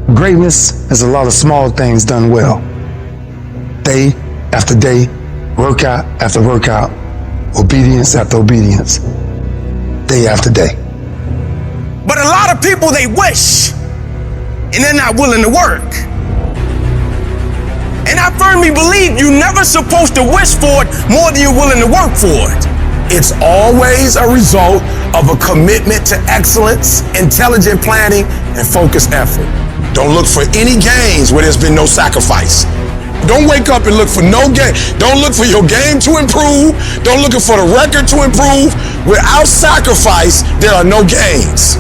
Greatness is a lot of small things done well. Day after day, workout after workout, obedience after obedience, day after day. But a lot of people, they wish, and they're not willing to work. And I firmly believe you're never supposed to wish for it more than you're willing to work for it. It's always a result of a commitment to excellence, intelligent planning, and focused effort. Don't look for any gains where there's been no sacrifice. Don't wake up and look for no game. Don't look for your game to improve. Don't look for the record to improve. Without sacrifice, there are no gains.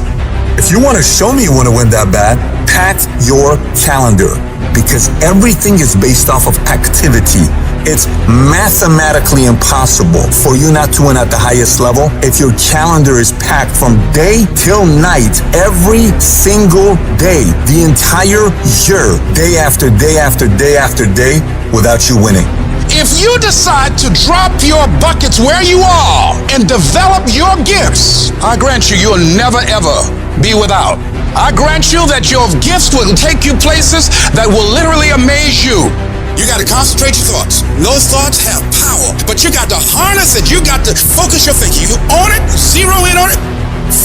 If you want to show me you want to win that bad, pack your calendar, because everything is based off of activity. It's mathematically impossible for you not to win at the highest level if your calendar is packed from day till night, every single day, the entire year, day after day after day after day, without you winning. If you decide to drop your buckets where you are and develop your gifts, I grant you, you'll never ever be without. I grant you that your gifts will take you places that will literally amaze you. You got to concentrate your thoughts. Those thoughts have power, but you got to harness it. You got to focus your thinking. You own it, zero in on it,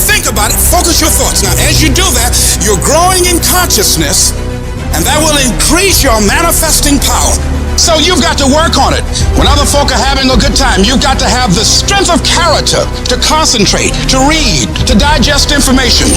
think about it, focus your thoughts. Now, as you do that, you're growing in consciousness, and that will increase your manifesting power. So you've got to work on it. When other folk are having a good time, you've got to have the strength of character to concentrate, to read, to digest information.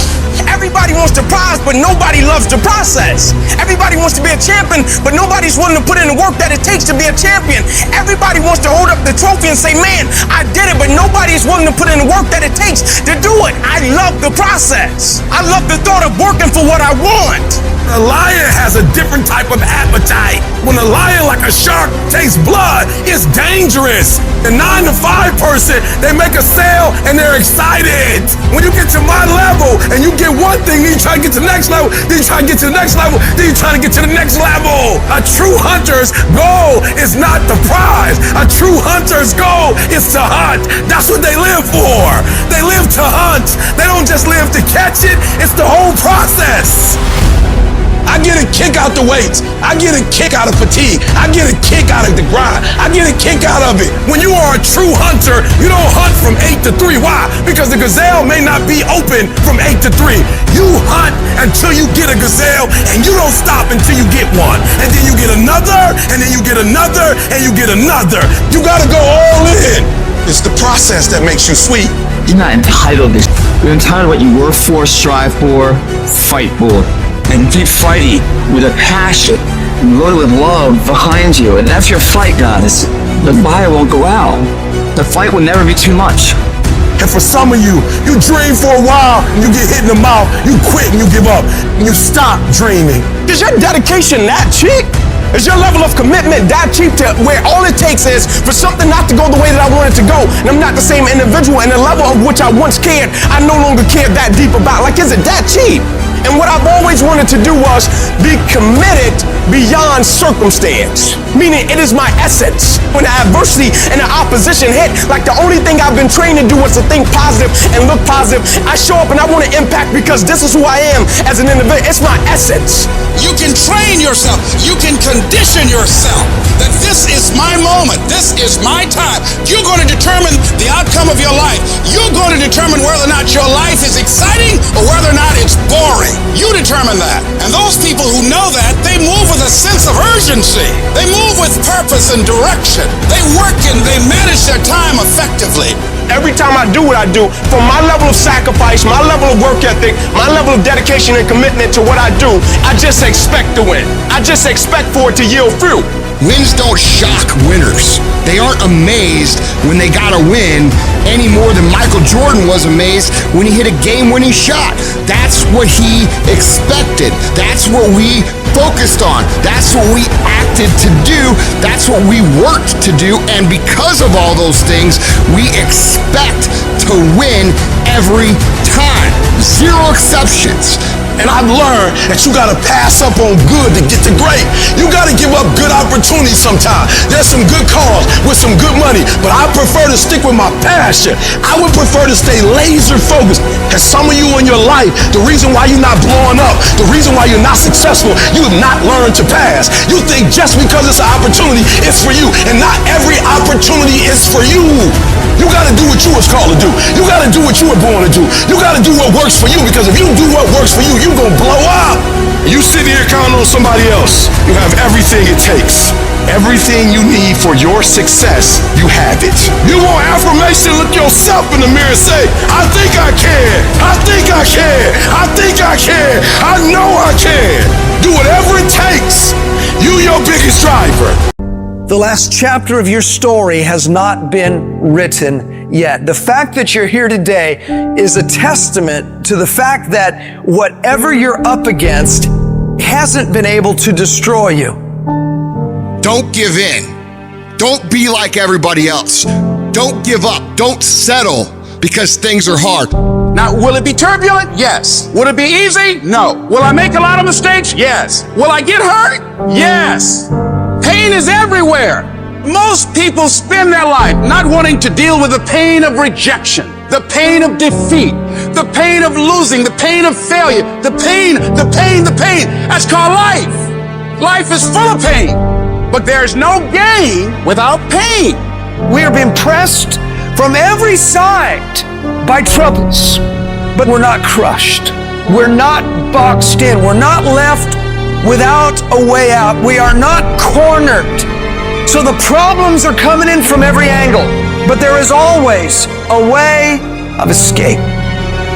Everybody wants the prize, but nobody loves the process. Everybody wants to be a champion, but nobody's willing to put in the work that it takes to be a champion. Everybody wants to hold up the trophy and say, man, I did it, but nobody is willing to put in the work that it takes to do it. I love the process. I love the thought of working for what I want. A lion has a different type of appetite. When a lion, like a shark, tastes blood, it's dangerous. The 9-to-5 person, they make a sale and they're excited. When you get to my level and you get one thing, then you try to get to the next level, then you try to get to the next level, then you try to get to the next level. A true hunter's goal is not the prize. A true hunter's goal is to hunt. That's what they live for. They live to hunt. They don't just live to catch it. It's the whole process. I get a kick out the weights. I get a kick out of fatigue. I get a kick out of the grind. I get a kick out of it. When you are a true hunter, you don't hunt from 8 to 3. Why? Because the gazelle may not be open from 8 to 3. You hunt until you get a gazelle, and you don't stop until you get one. And then you get another, and then you get another, and you get another. You gotta go all in. It's the process that makes you sweet. You're not entitled to this. You're entitled to what you work for, strive for, fight for. And keep fighting with a passion, and load with love behind you. And that's your fight, guys. The fire won't go out. The fight will never be too much. And for some of you, you dream for a while, and you get hit in the mouth, you quit and you give up, and you stop dreaming. Is your dedication that cheap? Is your level of commitment that cheap to where all it takes is for something not to go the way that I want it to go, and I'm not the same individual, and the level of which I once cared, I no longer care that deep about? Like, is it that cheap? And what I've always wanted to do was be committed beyond circumstance. Meaning it is my essence. When the adversity and the opposition hit, like the only thing I've been trained to do was to think positive and look positive. I show up and I want to impact because this is who I am as an individual. It's my essence. You can train yourself. You can condition yourself that this is my moment. This is my time. You're going to determine the outcome of your life. You're going to determine whether or not your life is exciting or whether or not it's boring. You determine that. And those people who know that, they move with a sense of urgency. They move with purpose and direction. They work and they manage their time effectively. Every time I do what I do, from my level of sacrifice, my level of work ethic, my level of dedication and commitment to what I do, I just expect to win. I just expect for it to yield fruit. Wins don't shock winners. They aren't amazed when they got a win any more than Michael Jordan was amazed when he hit a game-winning shot. That's what he expected. That's what we focused on. That's what we acted to do. That's what we worked to do. And because of all those things, we expect to win every time. Zero exceptions. And I've learned that you gotta pass up on good to get to great. You gotta give up good opportunities sometimes. There's some good cars with some good money, but I prefer to stick with my passion. I would prefer to stay laser focused. Cause some of you in your life, the reason why you're not blowing up, the reason why you're not successful, you have not learned to pass. You think just because it's an opportunity, it's for you. And not every opportunity is for you. You gotta do what you was called to do. You gotta do what you were born to do. You gotta do what works for you, because if you do what works for you, you're gonna blow up. You sit here counting on somebody else. You have everything it takes. Everything you need for your success, you have it. You want affirmation, look yourself in the mirror and say, I think I can. I think I can. I think I can. I know I can. Do whatever it takes. You your biggest driver. The last chapter of your story has not been written yet. The fact that you're here today is a testament to the fact that whatever you're up against hasn't been able to destroy you. Don't give in. Don't be like everybody else. Don't give up. Don't settle because things are hard. Now, will it be turbulent? Yes. Will it be easy? No. Will I make a lot of mistakes? Yes. Will I get hurt? Yes. Pain is everywhere. Most people spend their life not wanting to deal with the pain of rejection, the pain of defeat, the pain of losing, the pain of failure, the pain. That's called life. Life is full of pain, but there's no gain without pain. We are being pressed from every side by troubles, but we're not crushed. We're not boxed in. We're not left without a way out. We are not cornered. So the problems are coming in from every angle, but there is always a way of escape.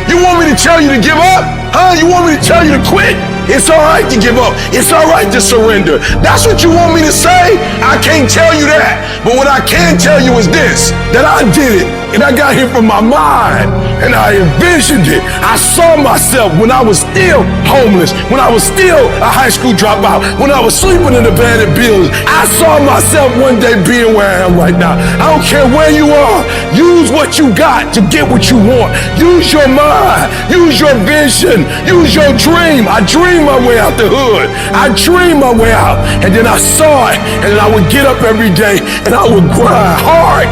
You want me to tell you to give up? Huh? You want me to tell you to quit? It's all right to give up. It's all right to surrender. That's what you want me to say? I can't tell you that. But what I can tell you is this, that I did it, and I got here from my mind, and I envisioned it. I saw myself when I was still homeless, when I was still a high school dropout, when I was sleeping in abandoned buildings. I saw myself one day being where I am right now. I don't care where you are. Use what you got to get what you want. Use your mind. Use your vision. Use your dream. I dreamed my way out the hood. I dreamed my way out, and then I saw it, and then I would get up every day, and I would grind hard.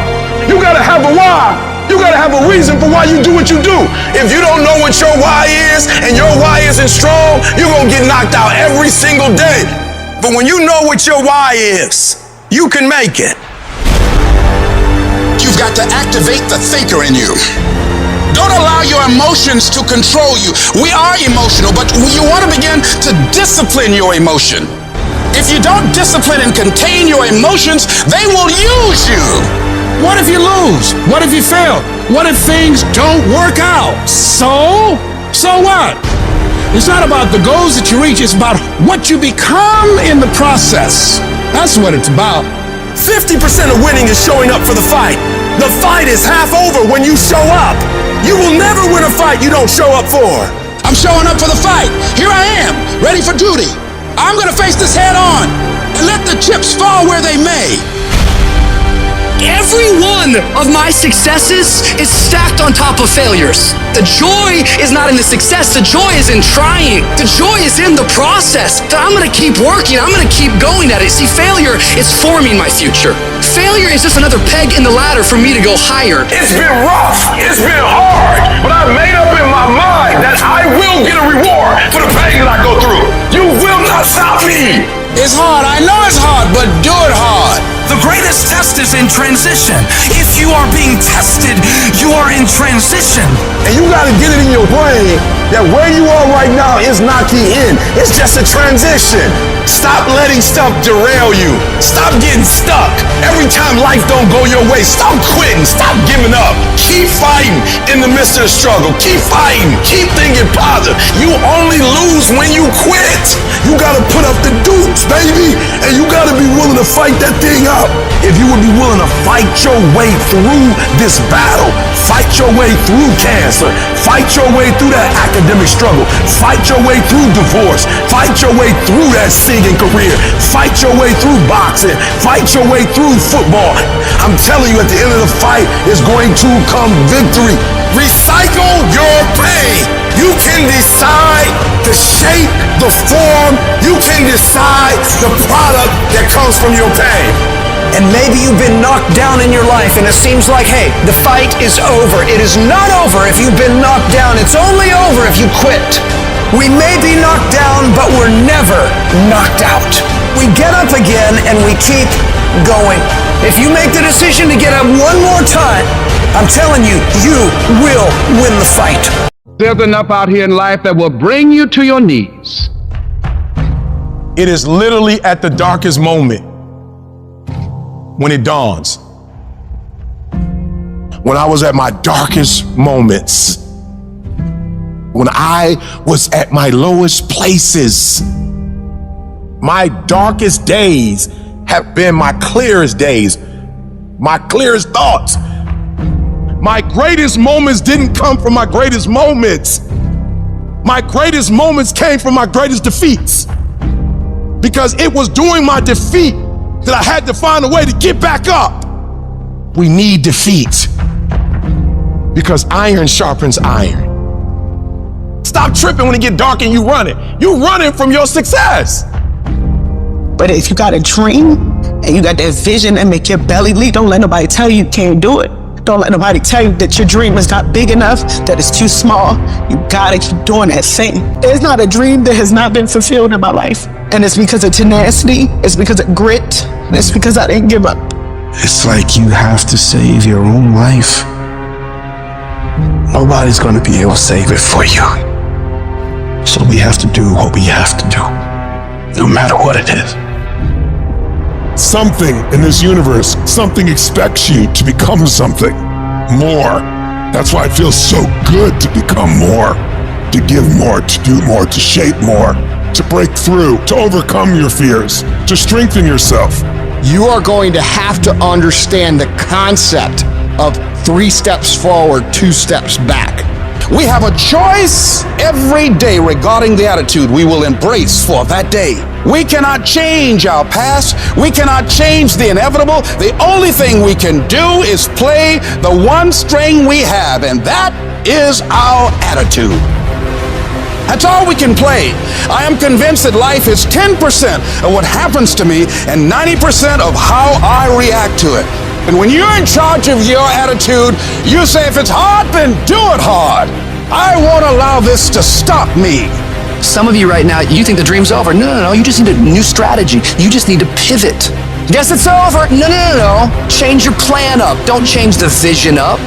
You gotta have a why. You gotta have a reason for why you do what you do. If you don't know what your why is, and your why isn't strong, you're gonna get knocked out every single day. But when you know what your why is, you can make it. You've got to activate the thinker in you. Don't allow your emotions to control you. We are emotional, but you want to begin to discipline your emotion. If you don't discipline and contain your emotions, they will use you. What if you lose? What if you fail? What if things don't work out? So what? It's not about the goals that you reach, it's about what you become in the process. That's what it's about. 50% of winning is showing up for the fight. The fight is half over when you show up. You will never win a fight you don't show up for. I'm showing up for the fight. Here I am, ready for duty. I'm gonna face this head on and let the chips fall where they may. Every one of my successes is stacked on top of failures. The joy is not in the success, the joy is in trying. The joy is in the process. That I'm gonna keep working, I'm gonna keep going at it. See, failure is forming my future. Failure is just another peg in the ladder for me to go higher. It's been rough, it's been hard, but I made up in my mind that I will get a reward for the pain that I go through. You will not stop me. It's hard, I know it's hard, but do it hard. The greatest test is in transition. If you are being tested, you are in transition. And you gotta get it in your brain that where you are right now is not the end. It's just a transition. Stop letting stuff derail you. Stop getting stuck. Every time life don't go your way, stop quitting. Stop giving up. Keep fighting in the midst of the struggle. Keep fighting. Keep thinking positive. You only lose when you quit. You gotta put up the dukes, baby. And you gotta be willing to fight that thing out. If you would be willing to fight your way through this battle, fight your way through cancer, fight your way through that academic struggle, fight your way through divorce, fight your way through that singing career, fight your way through boxing, fight your way through football. I'm telling you, at the end of the fight is going to come victory. Recycle your pain. You can decide the shape, the form. You can decide the product that comes from your pain. And maybe you've been knocked down in your life and it seems like, hey, the fight is over. It is not over if you've been knocked down. It's only over if you quit. We may be knocked down, but we're never knocked out. We get up again and we keep going. If you make the decision to get up one more time, I'm telling you, you will win the fight. There's enough out here in life that will bring you to your knees. It is literally at the darkest moment when it dawns. When I was at my darkest moments, when I was at my lowest places, my darkest days have been my clearest days, my clearest thoughts. My greatest moments didn't come from my greatest moments. My greatest moments came from my greatest defeats. Because it was during my defeat that I had to find a way to get back up. We need defeat. Because iron sharpens iron. Stop tripping when it get dark and you running. You running from your success. But if you got a dream and you got that vision that make your belly leap, don't let nobody tell you can't do it. Don't let nobody tell you that your dream is not big enough, that it's too small. You gotta keep doing that thing. There's not a dream that has not been fulfilled in my life. And it's because of tenacity, it's because of grit, and it's because I didn't give up. It's like you have to save your own life. Nobody's gonna be able to save it for you. So we have to do what we have to do, no matter what it is. Something in this universe, something expects you to become something more. That's why it feels so good to become more, to give more, to do more, to shape more, to break through, to overcome your fears, to strengthen yourself. You are going to have to understand the concept of 3 steps forward, 2 steps back. We have a choice every day regarding the attitude we will embrace for that day. We cannot change our past. We cannot change the inevitable. The only thing we can do is play the one string we have, and that is our attitude. That's all we can play. I am convinced that life is 10% of what happens to me and 90% of how I react to it. And when you're in charge of your attitude, you say, if it's hard, then do it hard. I won't allow this to stop me. Some of you right now, you think the dream's over. No. You just need a new strategy. You just need to pivot. Guess it's over. No. Change your plan up. Don't change the vision up.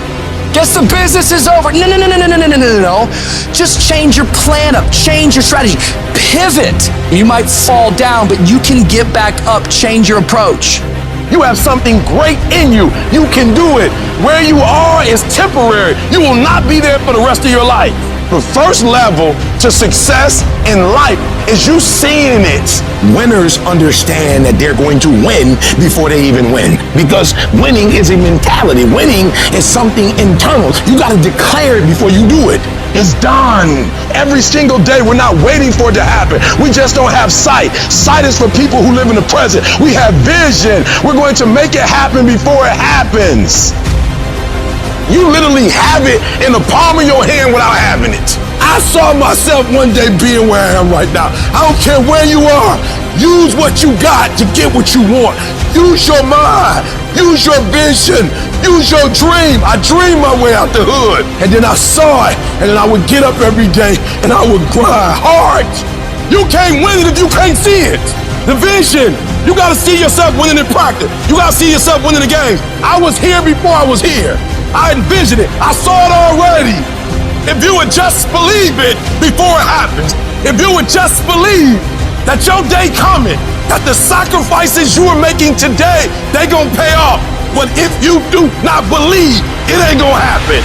Guess the business is over. No. Just change your plan up. Change your strategy. Pivot. You might fall down, but you can get back up. Change your approach. You have something great in you. You can do it. Where you are is temporary. You will not be there for the rest of your life. The first level to success in life is you seeing it. Winners understand that they're going to win before they even win. Because winning is a mentality. Winning is something internal. You got to declare it before you do it. It's done. Every single day, we're not waiting for it to happen. We just don't have sight. Sight is for people who live in the present. We have vision. We're going to make it happen before it happens. You literally have it in the palm of your hand without having it. I saw myself one day being where I am right now. I don't care where you are. Use what you got to get what you want. Use your mind. Use your vision. Use your dream. I dreamed my way out the hood. And then I saw it. And then I would get up every day and I would grind hard. You can't win it if you can't see it. The vision. You got to see yourself winning in practice. You got to see yourself winning the game. I was here before I was here. I envisioned it. I saw it already. If you would just believe it before it happens, if you would just believe that your day coming, that the sacrifices you are making today, they gonna pay off. But if you do not believe, it ain't gonna happen.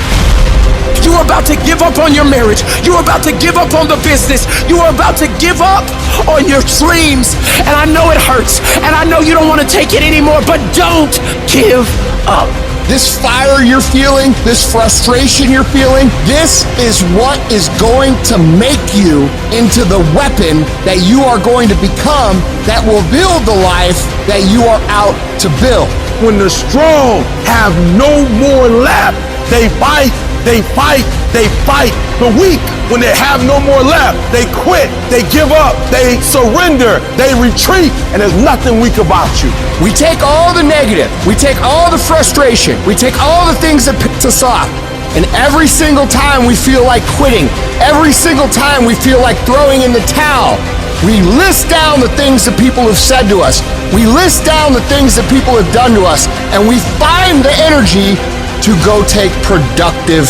You're about to give up on your marriage. You're about to give up on the business. You are about to give up on your dreams. And I know it hurts. And I know you don't want to take it anymore, but don't give up. This fire you're feeling, this frustration you're feeling, this is what is going to make you into the weapon that you are going to become that will build the life that you are out to build. When the strong have no more left, they fight, they fight, they fight. The weak When they have no more left, they quit, they give up, they surrender, they retreat, and there's nothing weak about you. We take all the negative, we take all the frustration, we take all the things that piss us off, and every single time we feel like quitting, every single time we feel like throwing in the towel, we list down the things that people have said to us, we list down the things that people have done to us, and we find the energy to go take productive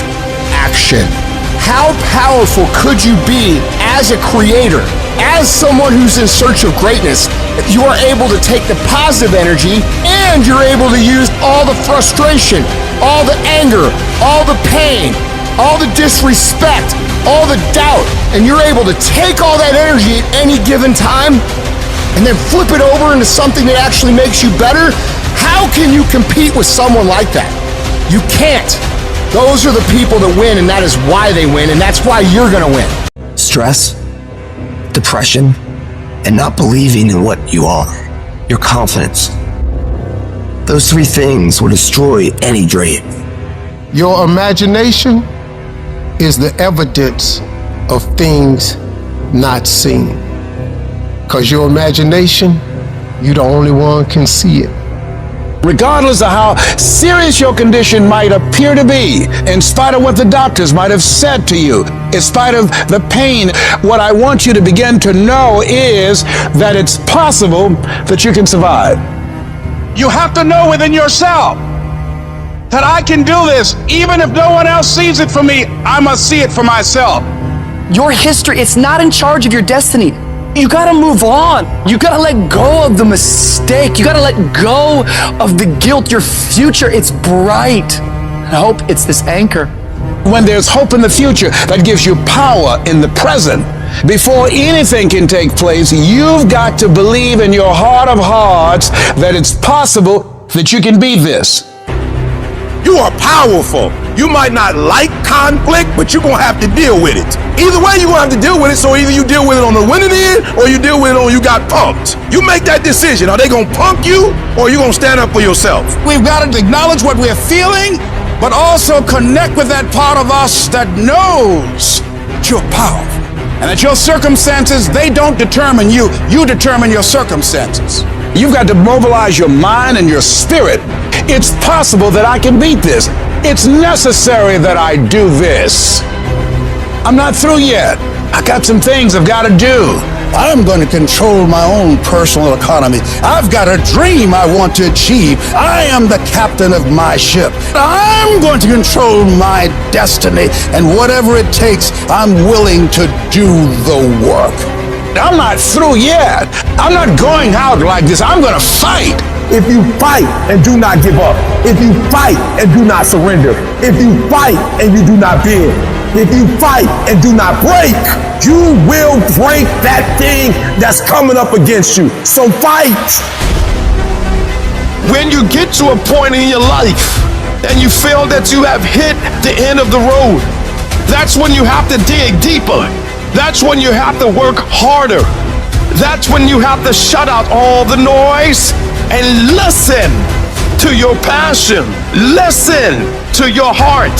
action. How powerful could you be as a creator, as someone who's in search of greatness, if you are able to take the positive energy and you're able to use all the frustration, all the anger, all the pain, all the disrespect, all the doubt, and you're able to take all that energy at any given time and then flip it over into something that actually makes you better? How can you compete with someone like that? You can't. Those are the people that win, and that is why they win, and that's why you're gonna win. Stress, depression, and not believing in what you are, your confidence. Those three things will destroy any dream. Your imagination is the evidence of things not seen. Because your imagination, you the only one can see it. Regardless of how serious your condition might appear to be, in spite of what the doctors might have said to you, in spite of the pain, what I want you to begin to know is that it's possible that you can survive. You have to know within yourself that I can do this. Even if no one else sees it for me, I must see it for myself. Your history, it's not in charge of your destiny. You gotta move on. You gotta let go of the mistake. You gotta let go of the guilt. Your future, it's bright. I hope it's this anchor. When there's hope in the future, that gives you power in the present. Before anything can take place, you've got to believe in your heart of hearts that it's possible that you can beat this. You are powerful. You might not like conflict, but you're gonna have to deal with it. Either way, you're gonna have to deal with it, so either you deal with it on the winning end, or you deal with it on you got punked. You make that decision. Are they gonna punk you, or are you gonna stand up for yourself? We've got to acknowledge what we're feeling, but also connect with that part of us that knows that you're powerful. And that your circumstances, they don't determine you. You determine your circumstances. You've got to mobilize your mind and your spirit. It's possible that I can beat this. It's necessary that I do this. I'm not through yet. I got some things I've got to do. I'm going to control my own personal economy. I've got a dream I want to achieve. I am the captain of my ship. I'm going to control my destiny, and whatever it takes, I'm willing to do the work. I'm not through yet. I'm not going out like this. I'm going to fight. If you fight and do not give up, if you fight and do not surrender, if you fight and you do not bend, if you fight and do not break, you will break that thing that's coming up against you. So fight. When you get to a point in your life and you feel that you have hit the end of the road, that's when you have to dig deeper. That's when you have to work harder. That's when you have to shut out all the noise and listen to your passion. Listen to your heart.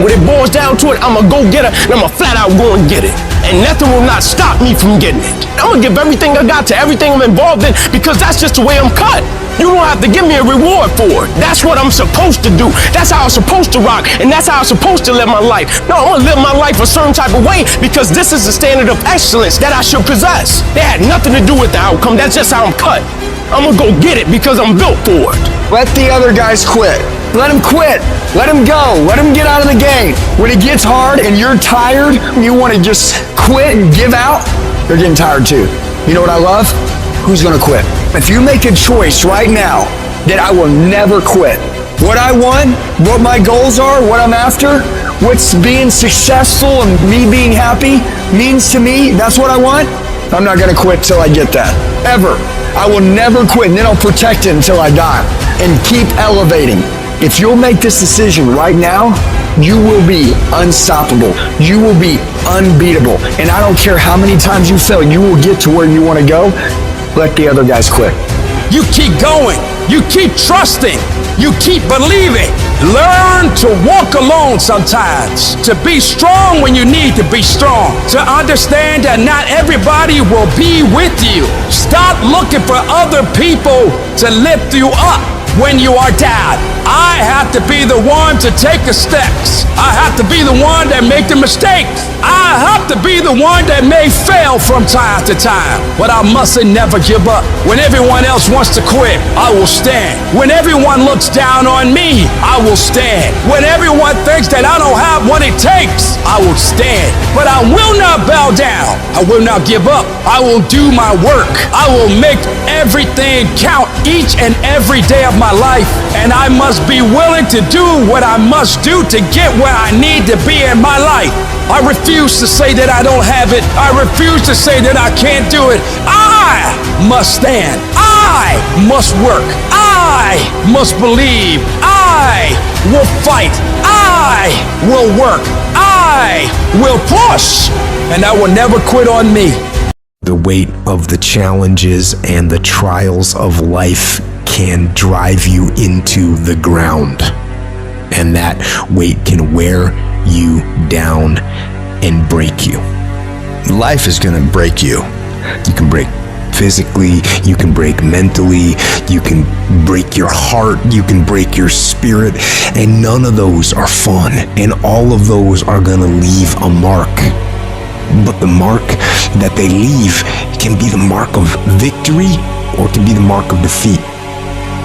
When it boils down to it, I'm a go-getter, and I'm a flat out go and get it. And nothing will not stop me from getting it. I'm gonna give everything I got to everything I'm involved in, because that's just the way I'm cut. You don't have to give me a reward for it. That's what I'm supposed to do. That's how I'm supposed to rock, and that's how I'm supposed to live my life. No, I'm gonna live my life a certain type of way, because this is the standard of excellence that I should possess. That had nothing to do with the outcome. That's just how I'm cut. I'm gonna go get it because I'm built for it. Let the other guys quit. Let him quit. Let him go. Let him get out of the game. When it gets hard and you're tired, you want to just quit and give out, they're getting tired too. You know what I love? Who's going to quit? If you make a choice right now that I will never quit, what I want, what my goals are, what I'm after, what's being successful and me being happy means to me, that's what I want, I'm not going to quit till I get that. Ever. I will never quit, and then I'll protect it until I die and keep elevating. If you'll make this decision right now, you will be unstoppable. You will be unbeatable. And I don't care how many times you fail, you will get to where you want to go. Let the other guys quit. You keep going. You keep trusting. you keep believing. Learn to walk alone sometimes, to be strong when you need to be strong, to understand that not everybody will be with you. Stop looking for other people to lift you up when you are down. I have to be the one to take the steps. I have to be the one that make the mistakes. I have to be the one that may fail from time to time. But I mustn't never give up. When everyone else wants to quit, I will stand. When everyone looks down on me, I will stand. When everyone thinks that I don't have what it takes, I will stand. But I will not bow down. I will not give up. I will do my work. I will make everything count each and every day of my life. And I must be willing to do what I must do to get where I need to be in my life. I refuse to say that I don't have it. I refuse to say that I can't do it. I must stand. I must work. I must believe. I will fight. I will work. I will push. And I will never quit on me. The weight of the challenges and the trials of life can drive you into the ground. And that weight can wear you down and break you. Life is gonna break you. You can break physically, you can break mentally, you can break your heart, you can break your spirit, and none of those are fun. And all of those are gonna leave a mark. But the mark that they leave can be the mark of victory or it can be the mark of defeat.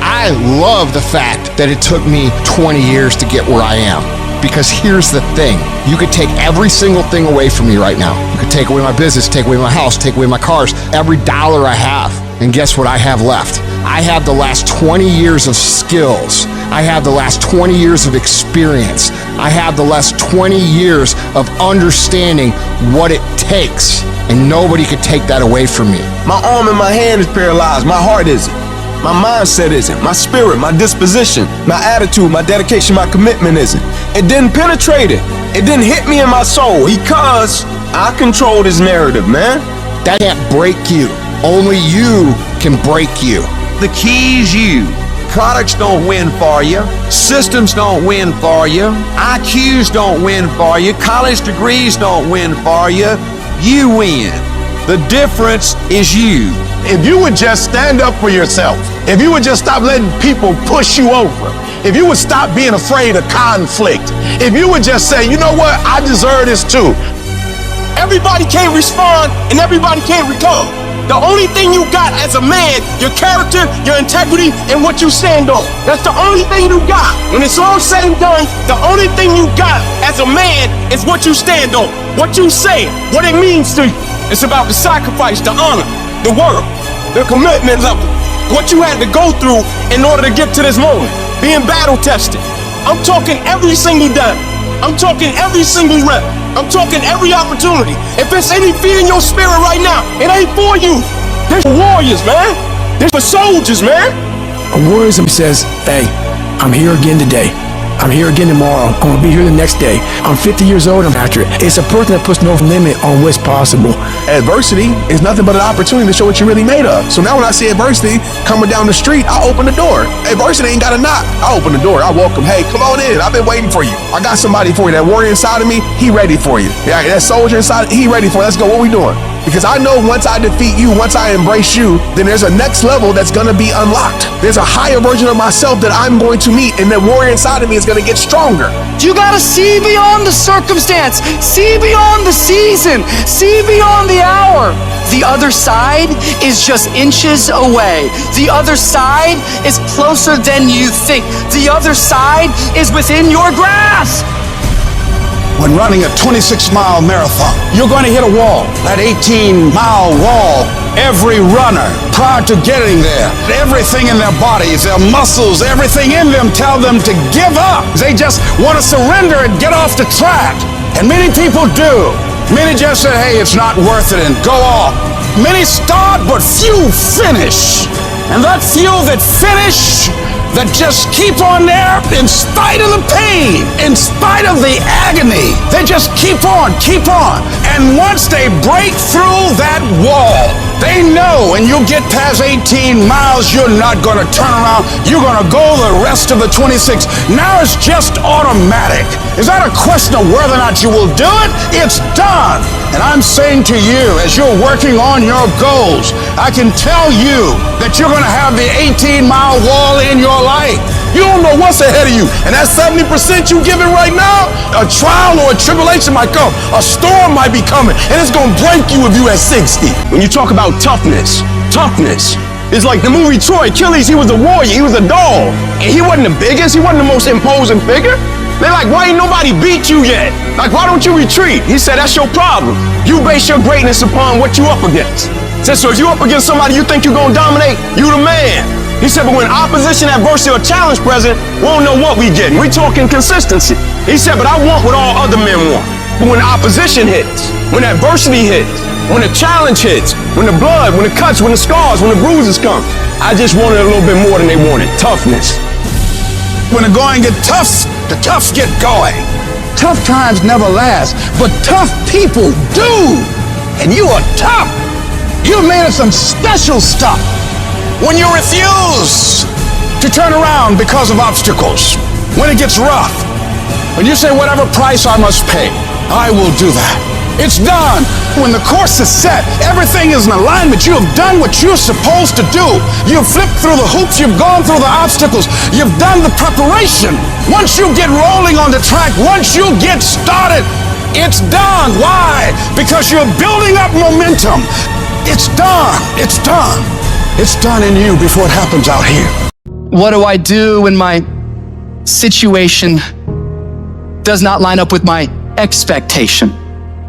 I love the fact that it took me 20 years to get where I am. Because here's the thing. You could take every single thing away from me right now. You could take away my business, take away my house, take away my cars, every dollar I have. And guess what I have left? I have the last 20 years of skills. I have the last 20 years of experience. I have the last 20 years of understanding what it takes. And nobody could take that away from me. My arm and my hand is paralyzed. My heart isn't. My mindset isn't. My spirit, my disposition, my attitude, my dedication, my commitment isn't. It didn't penetrate it. It didn't hit me in my soul because I control this narrative, man. That can't break you. Only you can break you. The key is you. Products don't win for you. Systems don't win for you. IQs don't win for you. College degrees don't win for you. You win. The difference is you. If you would just stand up for yourself, if you would just stop letting people push you over, if you would stop being afraid of conflict, if you would just say, you know what, I deserve this too. Everybody can't respond and everybody can't recover. The only thing you got as a man, your character, your integrity, and what you stand on. That's the only thing you got. When it's all said and done, the only thing you got as a man is what you stand on, what you say, what it means to you. It's about the sacrifice, the honor, the work, the commitments of it, what you had to go through in order to get to this moment, being battle tested. I'm talking every single day. I'm talking every single rep. I'm talking every opportunity. If it's any fear in your spirit right now, it ain't for you. They're for warriors, man. They're for soldiers, man. A warrior says, hey, I'm here again today. I'm here again tomorrow. I'm gonna be here the next day. I'm 50 years old, I'm after it. It's a person that puts no limit on what's possible. Adversity is nothing but an opportunity to show what you're really made of. So now when I see adversity coming down the street, I open the door. Adversity ain't got to knock. I open the door. I welcome. Hey, come on in. I've been waiting for you. I got somebody for you. That warrior inside of me, he ready for you. Yeah, that soldier inside, he ready for you. Let's go. What we doing? Because I know once I defeat you, once I embrace you, then there's a next level that's gonna be unlocked. There's a higher version of myself that I'm going to meet, and the warrior inside of me is gonna get stronger. You gotta see beyond the circumstance, see beyond the season, see beyond the hour. The other side is just inches away. The other side is closer than you think. The other side is within your grasp. When running a 26-mile marathon, You're going to hit a wall. that 18-mile wall, every runner, prior to getting there, everything in their bodies, their muscles, everything in them tell them to give up. They just want to surrender and get off the track. And many people do. Many just say, hey, it's not worth it, and go off. Many start, but few finish. And that few that finish, that just keep on there in spite of the pain, in spite of the agony. They just keep on. And once they break through that wall, they know know when you get past 18 miles, you're not going to turn around. You're going to go the rest of the 26. Now it's just automatic. Is that a question of whether or not you will do it? It's done. And I'm saying to you, as you're working on your goals, I can tell you that you're going to have the 18-mile wall in your life. You don't know what's ahead of you. And that 70% you giving right now, a trial or a tribulation might come. A storm might be coming, and it's going to break you if you at 60. When you talk about toughness is like the movie Troy. Achilles, he was a warrior, he was a dog. And he wasn't the biggest, he wasn't the most imposing figure. They're like, why ain't nobody beat you yet? Like, why don't you retreat? He said, that's your problem. You base your greatness upon what you up against. He said, so if you up against somebody you think you're going to dominate, you the man. He said, but when opposition, adversity, or challenge present, we don't know what we get. We talking consistency. He said, but I want what all other men want. But when opposition hits, when adversity hits, when the challenge hits, when the blood, when the cuts, when the scars, when the bruises come, I just wanted a little bit more than they wanted. Toughness. When the going get tough, the toughs get going. Tough times never last, but tough people do. And you are tough. You're made of some special stuff. When you refuse to turn around because of obstacles, when it gets rough, when you say whatever price I must pay, I will do that. It's done. When the course is set, everything is in alignment. You have done what you're supposed to do. You've flipped through the hoops. You've gone through the obstacles. You've done the preparation. Once you get rolling on the track, once you get started, it's done. Why? Because you're building up momentum. It's done. It's done. It's done in you before it happens out here. What do I do when my situation does not line up with my expectation?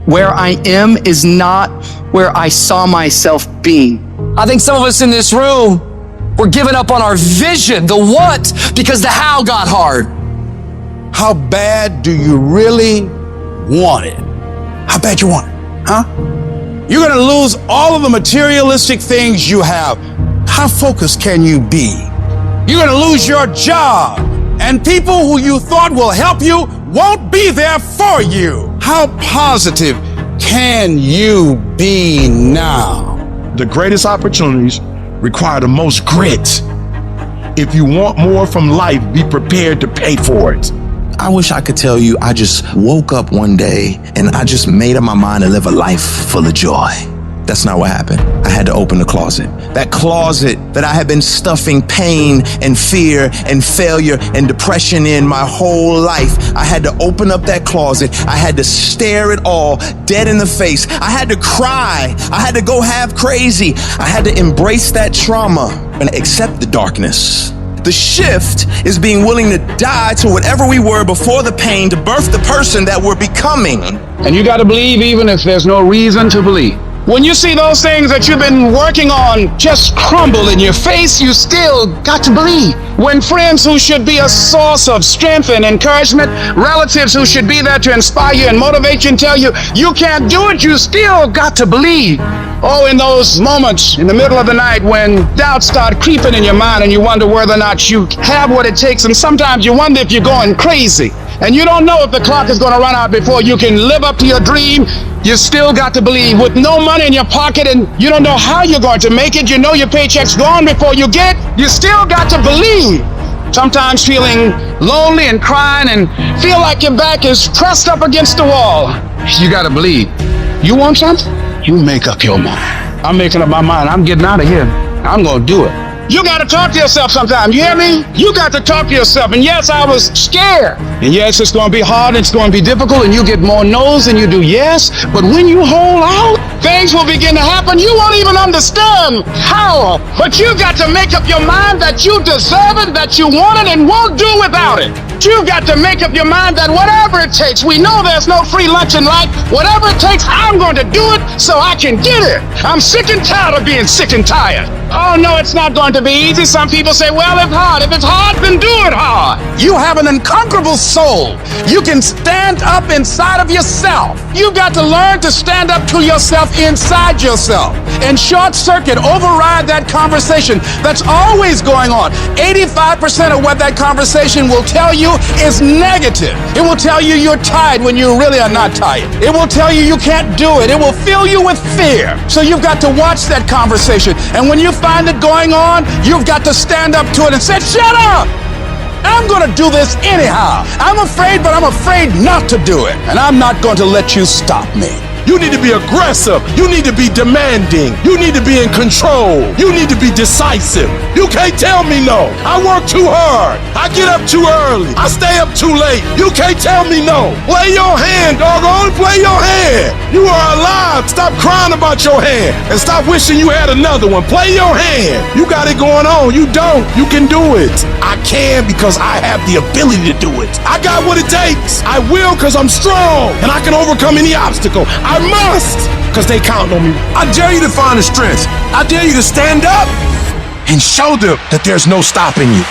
Where I am is not where I saw myself being. I think some of us in this room, we're giving up on our vision, the what, because the how got hard. How bad do you really want it? How bad you want it, huh? You're gonna lose all of the materialistic things you have. How focused can you be? You're gonna lose your job, and people who you thought will help you won't be there for you. How positive can you be now? The greatest opportunities require the most grit. If you want more from life, be prepared to pay for it. I wish I could tell you I just woke up one day and I just made up my mind to live a life full of joy. That's not what happened. I had to open the closet. That closet that I had been stuffing pain and fear and failure and depression in my whole life. I had to open up that closet. I had to stare it all dead in the face. I had to cry. I had to go half crazy. I had to embrace that trauma and accept the darkness. The shift is being willing to die to whatever we were before the pain to birth the person that we're becoming. And you got to believe even if there's no reason to believe. When you see those things that you've been working on just crumble in your face, you still got to believe. When friends who should be a source of strength and encouragement, relatives who should be there to inspire you and motivate you and tell you you can't do it, you still got to believe. Oh, in those moments in the middle of the night when doubts start creeping in your mind and you wonder whether or not you have what it takes, and sometimes you wonder if you're going crazy and you don't know if the clock is going to run out before you can live up to your dream, you still got to believe. With no money in your pocket and you don't know how you're going to make it, you know your paycheck's gone before you get, you still got to believe. Sometimes feeling lonely and crying and feel like your back is pressed up against the wall. You got to believe. You want something? You make up your mind. I'm making up my mind. I'm getting out of here. I'm going to do it. You got to talk to yourself sometimes. You hear me? You got to talk to yourself. And yes, I was scared. And yes, it's going to be hard. It's going to be difficult. And you get more no's than you do yes. But when you hold out, things will begin to happen. You won't even understand how. But you got to make up your mind that you deserve it, that you want it, and won't do without it. You've got to make up your mind that whatever it takes, we know there's no free lunch in life. Whatever it takes, I'm going to do it so I can get it. I'm sick and tired of being sick and tired. Oh, no, it's not going to be easy. Some people say, well, it's hard. If it's hard, then do it hard. You have an unconquerable soul. You can stand up inside of yourself. You've got to learn to stand up to yourself inside yourself and short circuit, override that conversation that's always going on. 85% of what that conversation will tell you is negative. It will tell you you're tired when you really are not tired. It will tell you you can't do it. It will fill you with fear. So you've got to watch that conversation. And when you find it going on, you've got to stand up to it and say, shut up! I'm going to do this anyhow. I'm afraid, but I'm afraid not to do it. And I'm not going to let you stop me. You need to be aggressive. You need to be demanding. You need to be in control. You need to be decisive. You can't tell me no. I work too hard. I get up too early. I stay up too late. You can't tell me no. Play your hand, doggone. Play your hand. You are alive. Stop crying about your hand and stop wishing you had another one. Play your hand. You got it going on. You don't. You can do it. I can because I have the ability to do it. I got what it takes. I will because I'm strong and I can overcome any obstacle. I must, because they count on me. I dare you to find the strength. I dare you to stand up and show them that there's no stopping you.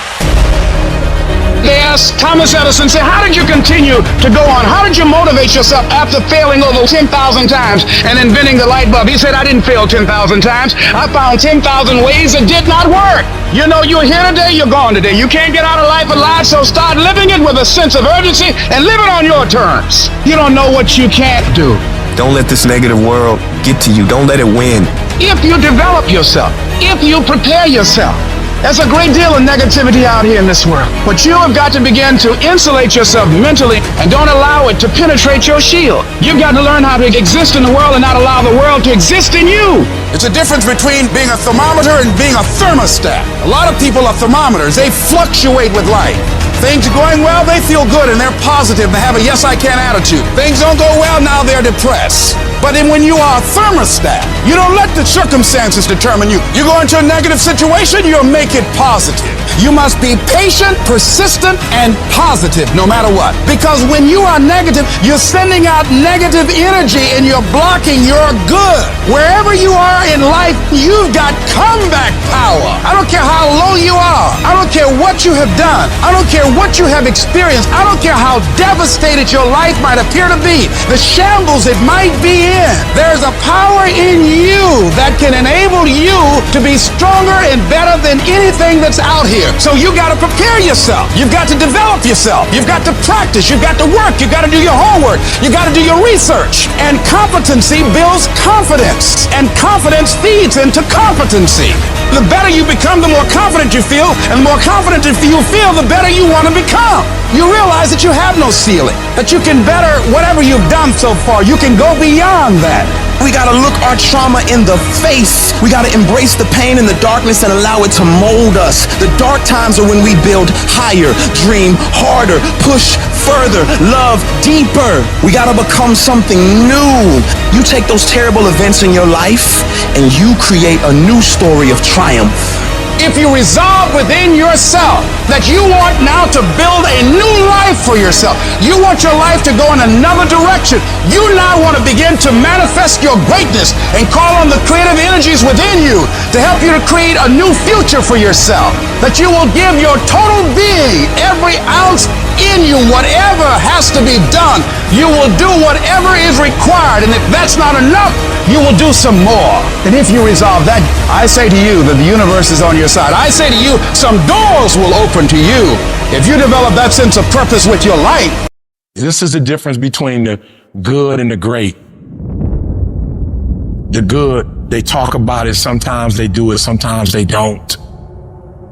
They asked Thomas Edison, say, how did you continue to go on? How did you motivate yourself after failing over 10,000 times and inventing the light bulb? He said, I didn't fail 10,000 times. I found 10,000 ways that did not work. You know, you're here today, you're gone today. You can't get out of life alive, so start living it with a sense of urgency and live it on your terms. You don't know what you can't do. Don't let this negative world get to you. Don't let it win. If you develop yourself, if you prepare yourself, there's a great deal of negativity out here in this world. But you have got to begin to insulate yourself mentally and don't allow it to penetrate your shield. You've got to learn how to exist in the world and not allow the world to exist in you. It's a difference between being a thermometer and being a thermostat. A lot of people are thermometers. They fluctuate with life. Things are going well, they feel good and they're positive. They have a yes I can attitude. Things don't go well, now they're depressed. But then when you are a thermostat, you don't let the circumstances determine you. You go into a negative situation, you'll make it positive. You must be patient, persistent, and positive no matter what. Because when you are negative, you're sending out negative energy and you're blocking your good. Wherever you are in life, you've got comeback power. I don't care how low you are. I don't care what you have done. I don't care what you have experienced. I don't care how devastated your life might appear to be. The shambles it might be in. There's a power in you that can enable you to be stronger and better than anything that's out here. So you got to prepare yourself. You've got to develop yourself. You've got to practice. You've got to work. You've got to do your homework. You got to do your research. And competency builds confidence. And confidence feeds into competency. The better you become, the more confident you feel. And the more confident you feel, the better you want to become. You realize that you have no ceiling, that you can better whatever you've done so far. You can go beyond that. We gotta look our trauma in the face. We gotta embrace the pain and the darkness and allow it to mold us. The dark times are when we build higher, dream harder, push further, love deeper. We gotta become something new. You take those terrible events in your life and you create a new story of triumph. If you resolve within yourself that you want now to build a new life for yourself, you want your life to go in another direction, you now want to begin to manifest your greatness and call on the creative energies within you to help you to create a new future for yourself, that you will give your total being, every ounce in you, whatever has to be done, you will do whatever is required, and if that's not enough, you will do some more. And if you resolve that, I say to you that the universe is on your side. I say to you, some doors will open to you. If you develop that sense of purpose with your life. This is the difference between the good and the great. The good, they talk about it, sometimes they do it, sometimes they don't.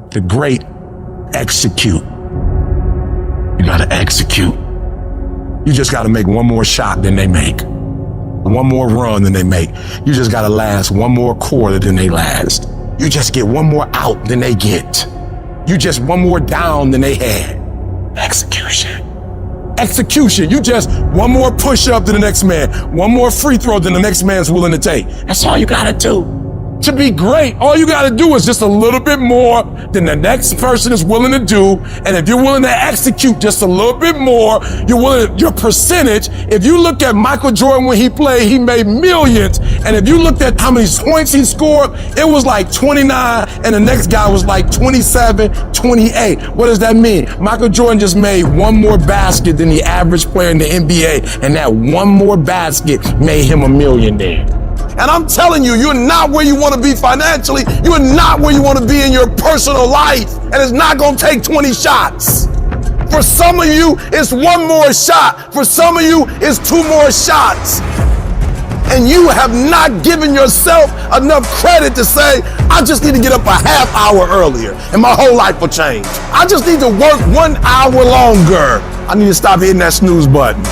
The great execute. You gotta execute. You just gotta make one more shot than they make. One more run than they make. You just gotta last one more quarter than they last. You just get one more out than they get. You just one more down than they had. Execution. Execution. You just one more push up than the next man. One more free throw than the next man's willing to take. That's all you gotta do. To be great, all you gotta do is just a little bit more than the next person is willing to do. And if you're willing to execute just a little bit more, your percentage, if you look at Michael Jordan when he played, he made millions. And if you looked at how many points he scored, it was like 29, and the next guy was like 27, 28. What does that mean? Michael Jordan just made one more basket than the average player in the NBA, and that one more basket made him a millionaire. And I'm telling you, you're not where you want to be financially. You're not where you want to be in your personal life. And it's not going to take 20 shots. For some of you, it's one more shot. For some of you, it's two more shots. And you have not given yourself enough credit to say, I just need to get up a half hour earlier and my whole life will change. I just need to work 1 hour longer. I need to stop hitting that snooze button.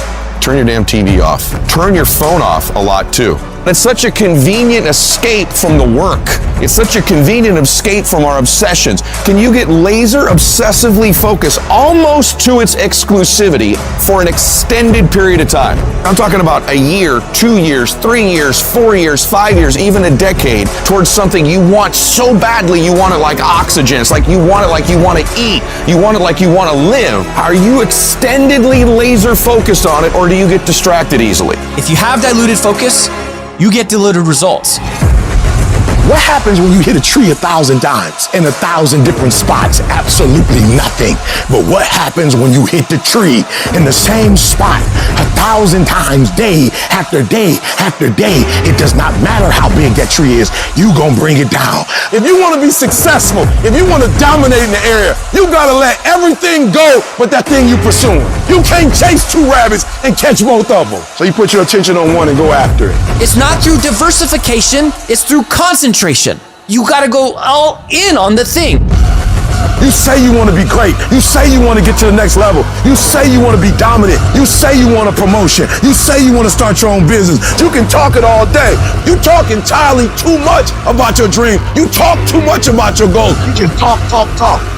Turn your damn TV off. Turn your phone off a lot too. It's such a convenient escape from the work. It's such a convenient escape from our obsessions. Can you get laser obsessively focused almost to its exclusivity for an extended period of time? I'm talking about a year, 2 years, 3 years, 4 years, 5 years, even a decade towards something you want so badly you want it like oxygen. It's like you want it like you want to eat. You want it like you want to live. Are you extendedly laser focused on it, or do you get distracted easily? If you have diluted focus, you get diluted results. What happens when you hit a tree 1,000 times in 1,000 different spots? Absolutely nothing. But what happens when you hit the tree in the same spot 1,000 times, day after day after day? It does not matter how big that tree is, you gonna bring it down. If you want to be successful, if you want to dominate in the area, you gotta let everything go but that thing you pursuing. You can't chase 2 rabbits and catch both of them. So you put your attention on one and go after it. It's not through diversification, it's through concentration. You gotta go all in on the thing. You say you want to be great. You say you want to get to the next level. You say you want to be dominant. You say you want a promotion. You say you want to start your own business. You can talk it all day. You talk entirely too much about your dream. You talk too much about your goals. You just talk.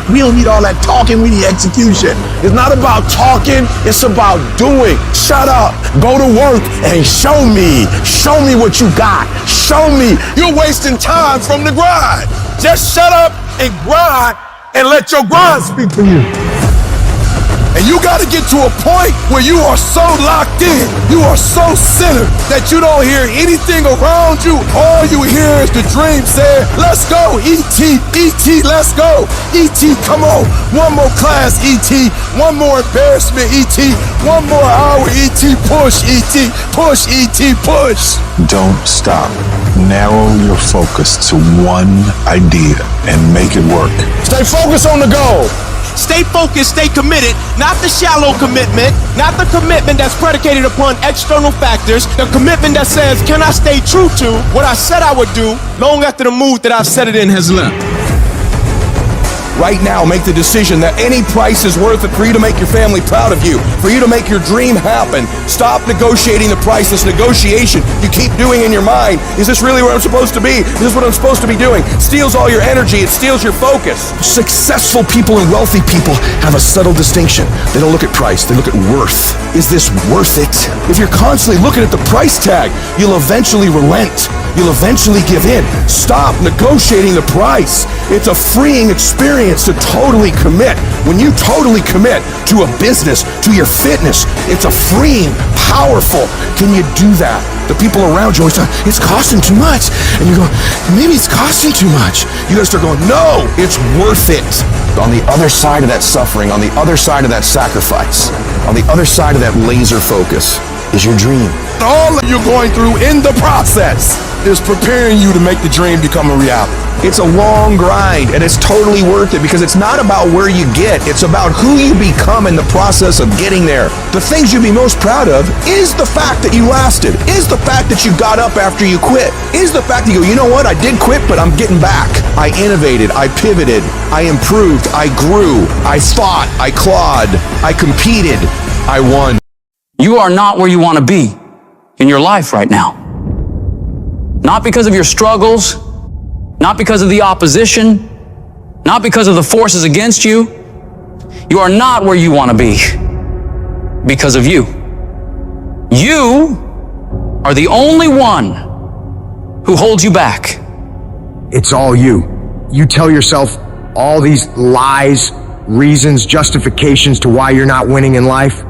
We don't need all that talking, we need execution. It's not about talking, it's about doing. Shut up, go to work and show me. Show me what you got. Show me. You're wasting time from the grind. Just shut up and grind and let your grind speak for you. And you got to get to a point where you are so locked in, you are so centered that you don't hear anything around you. All you hear is the dream saying, let's go, E.T., E.T., let's go. E.T., come on. One more class, E.T., one more embarrassment, E.T., one more hour, E.T., push, E.T., push, E.T., push. Don't stop. Narrow your focus to one idea and make it work. Stay focused on the goal. Stay focused, stay committed, not the shallow commitment, not the commitment that's predicated upon external factors, the commitment that says, can I stay true to what I said I would do long after the mood that I've set it in has left? Right now, make the decision that any price is worth it for you to make your family proud of you, for you to make your dream happen. Stop negotiating the price. This negotiation you keep doing in your mind. Is this really where I'm supposed to be? Is this what I'm supposed to be doing? Steals all your energy. It steals your focus. Successful people and wealthy people have a subtle distinction. They don't look at price. They look at worth. Is this worth it? If you're constantly looking at the price tag, you'll eventually relent. You'll eventually give in. Stop negotiating the price. It's a freeing experience to totally commit. When you totally commit to a business, to your fitness, it's a freeing, powerful. Can you do that? The people around you always say, it's costing too much. And you go, maybe it's costing too much. You gotta start going, no, it's worth it. On the other side of that suffering, on the other side of that sacrifice, on the other side of that laser focus is your dream. All that you're going through in the process is preparing you to make the dream become a reality. It's a long grind, and it's totally worth it because it's not about where you get, it's about who you become in the process of getting there. The things you'd be most proud of is the fact that you lasted, is the fact that you got up after you quit, is the fact that you go, you know what, I did quit, but I'm getting back. I innovated, I pivoted, I improved, I grew, I fought, I clawed, I competed, I won. You are not where you want to be in your life right now. Not because of your struggles, not because of the opposition, not because of the forces against you. You are not where you want to be because of you. You are the only one who holds you back. It's all you. You tell yourself all these lies, reasons, justifications to why you're not winning in life.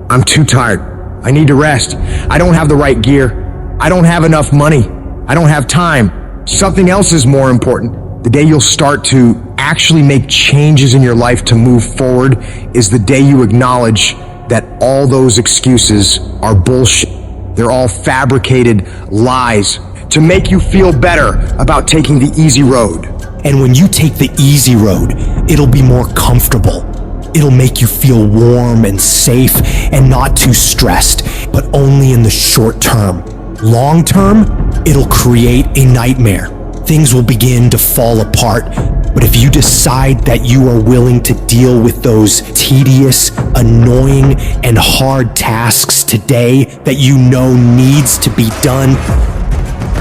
I'm too tired. I need to rest. I don't have the right gear. I don't have enough money. I don't have time. Something else is more important. The day you'll start to actually make changes in your life to move forward is the day you acknowledge that all those excuses are bullshit. They're all fabricated lies to make you feel better about taking the easy road. And when you take the easy road, it'll be more comfortable. It'll make you feel warm and safe and not too stressed, but only in the short term. Long term, it'll create a nightmare. Things will begin to fall apart. But if you decide that you are willing to deal with those tedious, annoying, and hard tasks today that you know needs to be done,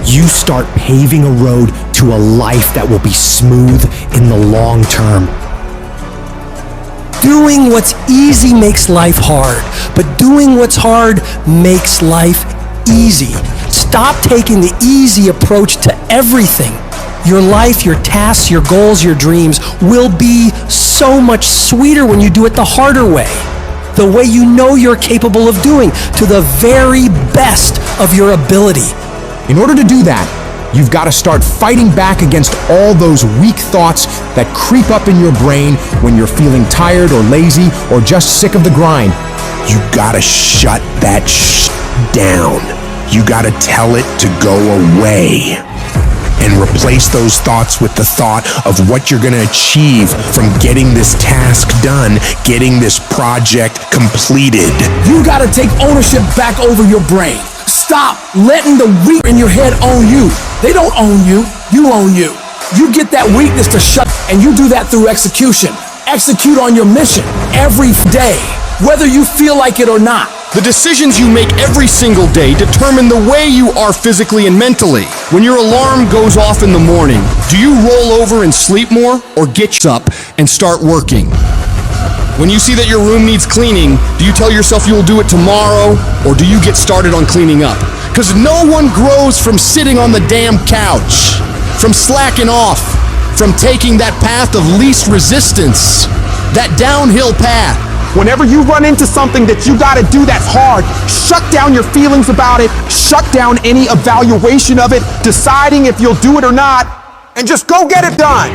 you start paving a road to a life that will be smooth in the long term. Doing what's easy makes life hard, but doing what's hard makes life easy. Stop taking the easy approach to everything. Your life, your tasks, your goals, your dreams will be so much sweeter when you do it the harder way. The way you know you're capable of doing, to the very best of your ability. In order to do that, you've got to start fighting back against all those weak thoughts that creep up in your brain when you're feeling tired or lazy or just sick of the grind. You gotta shut that down. You gotta tell it to go away. And replace those thoughts with the thought of what you're gonna achieve from getting this task done, getting this project completed. You gotta take ownership back over your brain. Stop letting the weak in your head own you. They don't own you, you own you. You get that weakness to shut, and you do that through execution. Execute on your mission every day, whether you feel like it or not. The decisions you make every single day determine the way you are physically and mentally. When your alarm goes off in the morning, do you roll over and sleep more, or get up and start working? When you see that your room needs cleaning, do you tell yourself you will do it tomorrow, or do you get started on cleaning up? Because no one grows from sitting on the damn couch, from slacking off, from taking that path of least resistance, that downhill path. Whenever you run into something that you gotta do that's hard, shut down your feelings about it, shut down any evaluation of it, deciding if you'll do it or not, and just go get it done.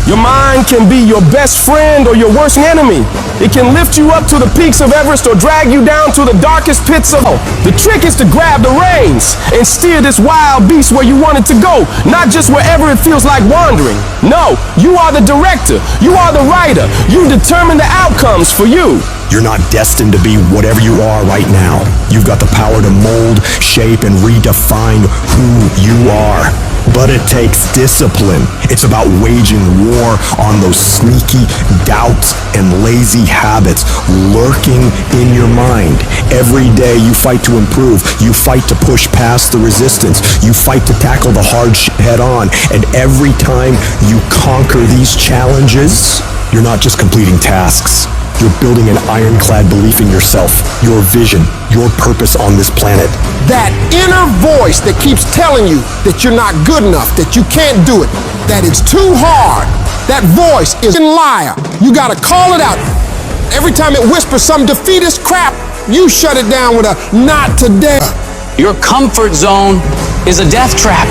Your mind can be your best friend or your worst enemy. It can lift you up to the peaks of Everest or drag you down to the darkest pits of hell. The trick is to grab the reins and steer this wild beast where you want it to go, not just wherever it feels like wandering. No, you are the director. You are the writer. You determine the outcomes for you. You're not destined to be whatever you are right now. You've got the power to mold, shape, and redefine who you are. But it takes discipline. It's about waging war on those sneaky doubts and lazy habits lurking in your mind. Every day you fight to improve. You fight to push past the resistance. You fight to tackle the hard shit head on. And every time you conquer these challenges, you're not just completing tasks. You're building an ironclad belief in yourself, your vision, your purpose on this planet. That inner voice that keeps telling you that you're not good enough, that you can't do it, that it's too hard, that voice is a liar. You gotta call it out. Every time it whispers some defeatist crap, you shut it down with a not today. Your comfort zone is a death trap.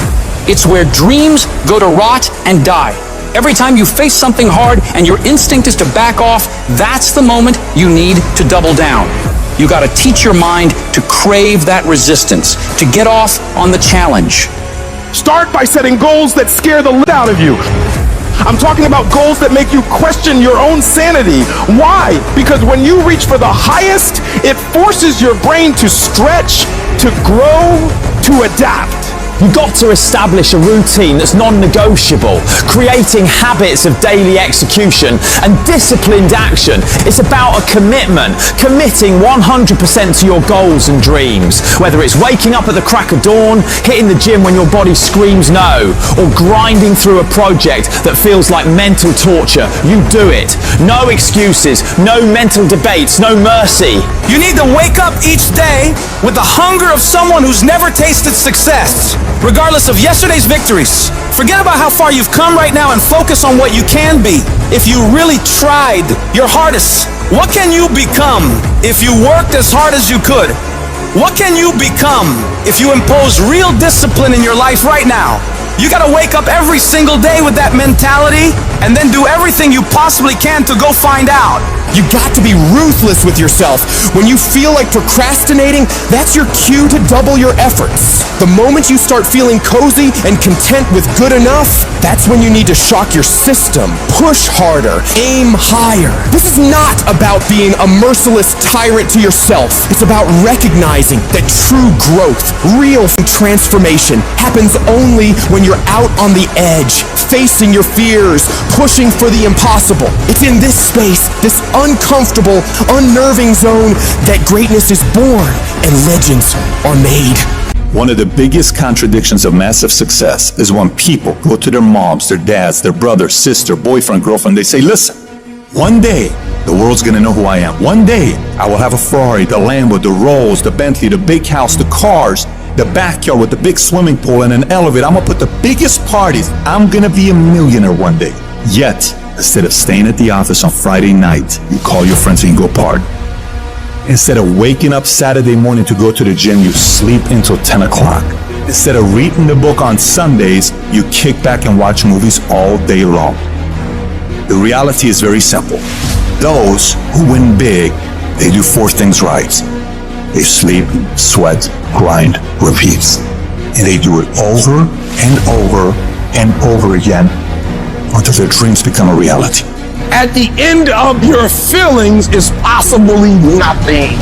It's where dreams go to rot and die. Every time you face something hard and your instinct is to back off, that's the moment you need to double down. You gotta teach your mind to crave that resistance, to get off on the challenge. Start by setting goals that scare the lit out of you. I'm talking about goals that make you question your own sanity. Why? Because when you reach for the highest, it forces your brain to stretch, to grow, to adapt. You've got to establish a routine that's non-negotiable, creating habits of daily execution and disciplined action. It's about a commitment, committing 100% to your goals and dreams. Whether it's waking up at the crack of dawn, hitting the gym when your body screams no, or grinding through a project that feels like mental torture, you do it. No excuses, no mental debates, no mercy. You need to wake up each day with the hunger of someone who's never tasted success. regardless of yesterday's victories. Forget about how far you've come right now and focus on what you can be. If you really tried your hardest, what can you become if you worked as hard as you could? What can you become if you impose real discipline in your life right now? You gotta wake up every single day with that mentality and then do everything you possibly can to go find out. You got to be ruthless with yourself. When you feel like procrastinating, that's your cue to double your efforts. The moment you start feeling cozy and content with good enough, that's when you need to shock your system. Push harder, aim higher. This is not about being a merciless tyrant to yourself. It's about recognizing that true growth, real transformation, happens only when you're out on the edge, facing your fears, pushing for the impossible. It's in this space, this uncomfortable, unnerving zone, that greatness is born and legends are made. One of the biggest contradictions of massive success is when people go to their moms, their dads, their brother, sister, boyfriend, girlfriend, they say, listen, one day the world's gonna know who I am. One day I will have a Ferrari, the Lambo, the Rolls, the Bentley, the big house, the cars, the backyard with the big swimming pool and an elevator. I'm gonna put the biggest parties. I'm gonna be a millionaire one day. Yet, instead of staying at the office on Friday night, you call your friends and you go party. Instead of waking up Saturday morning to go to the gym, you sleep until 10 o'clock. Instead of reading the book on Sundays, you kick back and watch movies all day long. The reality is very simple. Those who win big, they do four things right. They sleep, sweat, grind, repeat. And they do it over and over and over again until their dreams become a reality. At the end of your feelings is possibly nothing.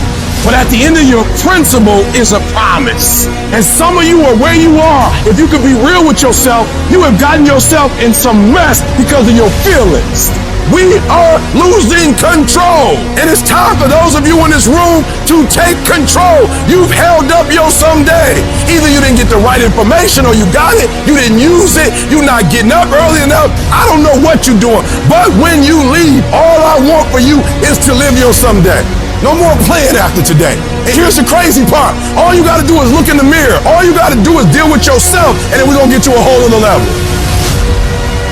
But at the end of your principle is a promise. And some of you are where you are. If you could be real with yourself, you have gotten yourself in some mess because of your feelings. We are losing control. And it's time for those of you in this room to take control. You've held up your someday. Either you didn't get the right information or you got it, you didn't use it, you're not getting up early enough. I don't know what you're doing. But when you leave, all I want for you is to live your someday. No more playing after today. And here's the crazy part. All you gotta do is look in the mirror. All you gotta do is deal with yourself, and then we're gonna get to a whole other level.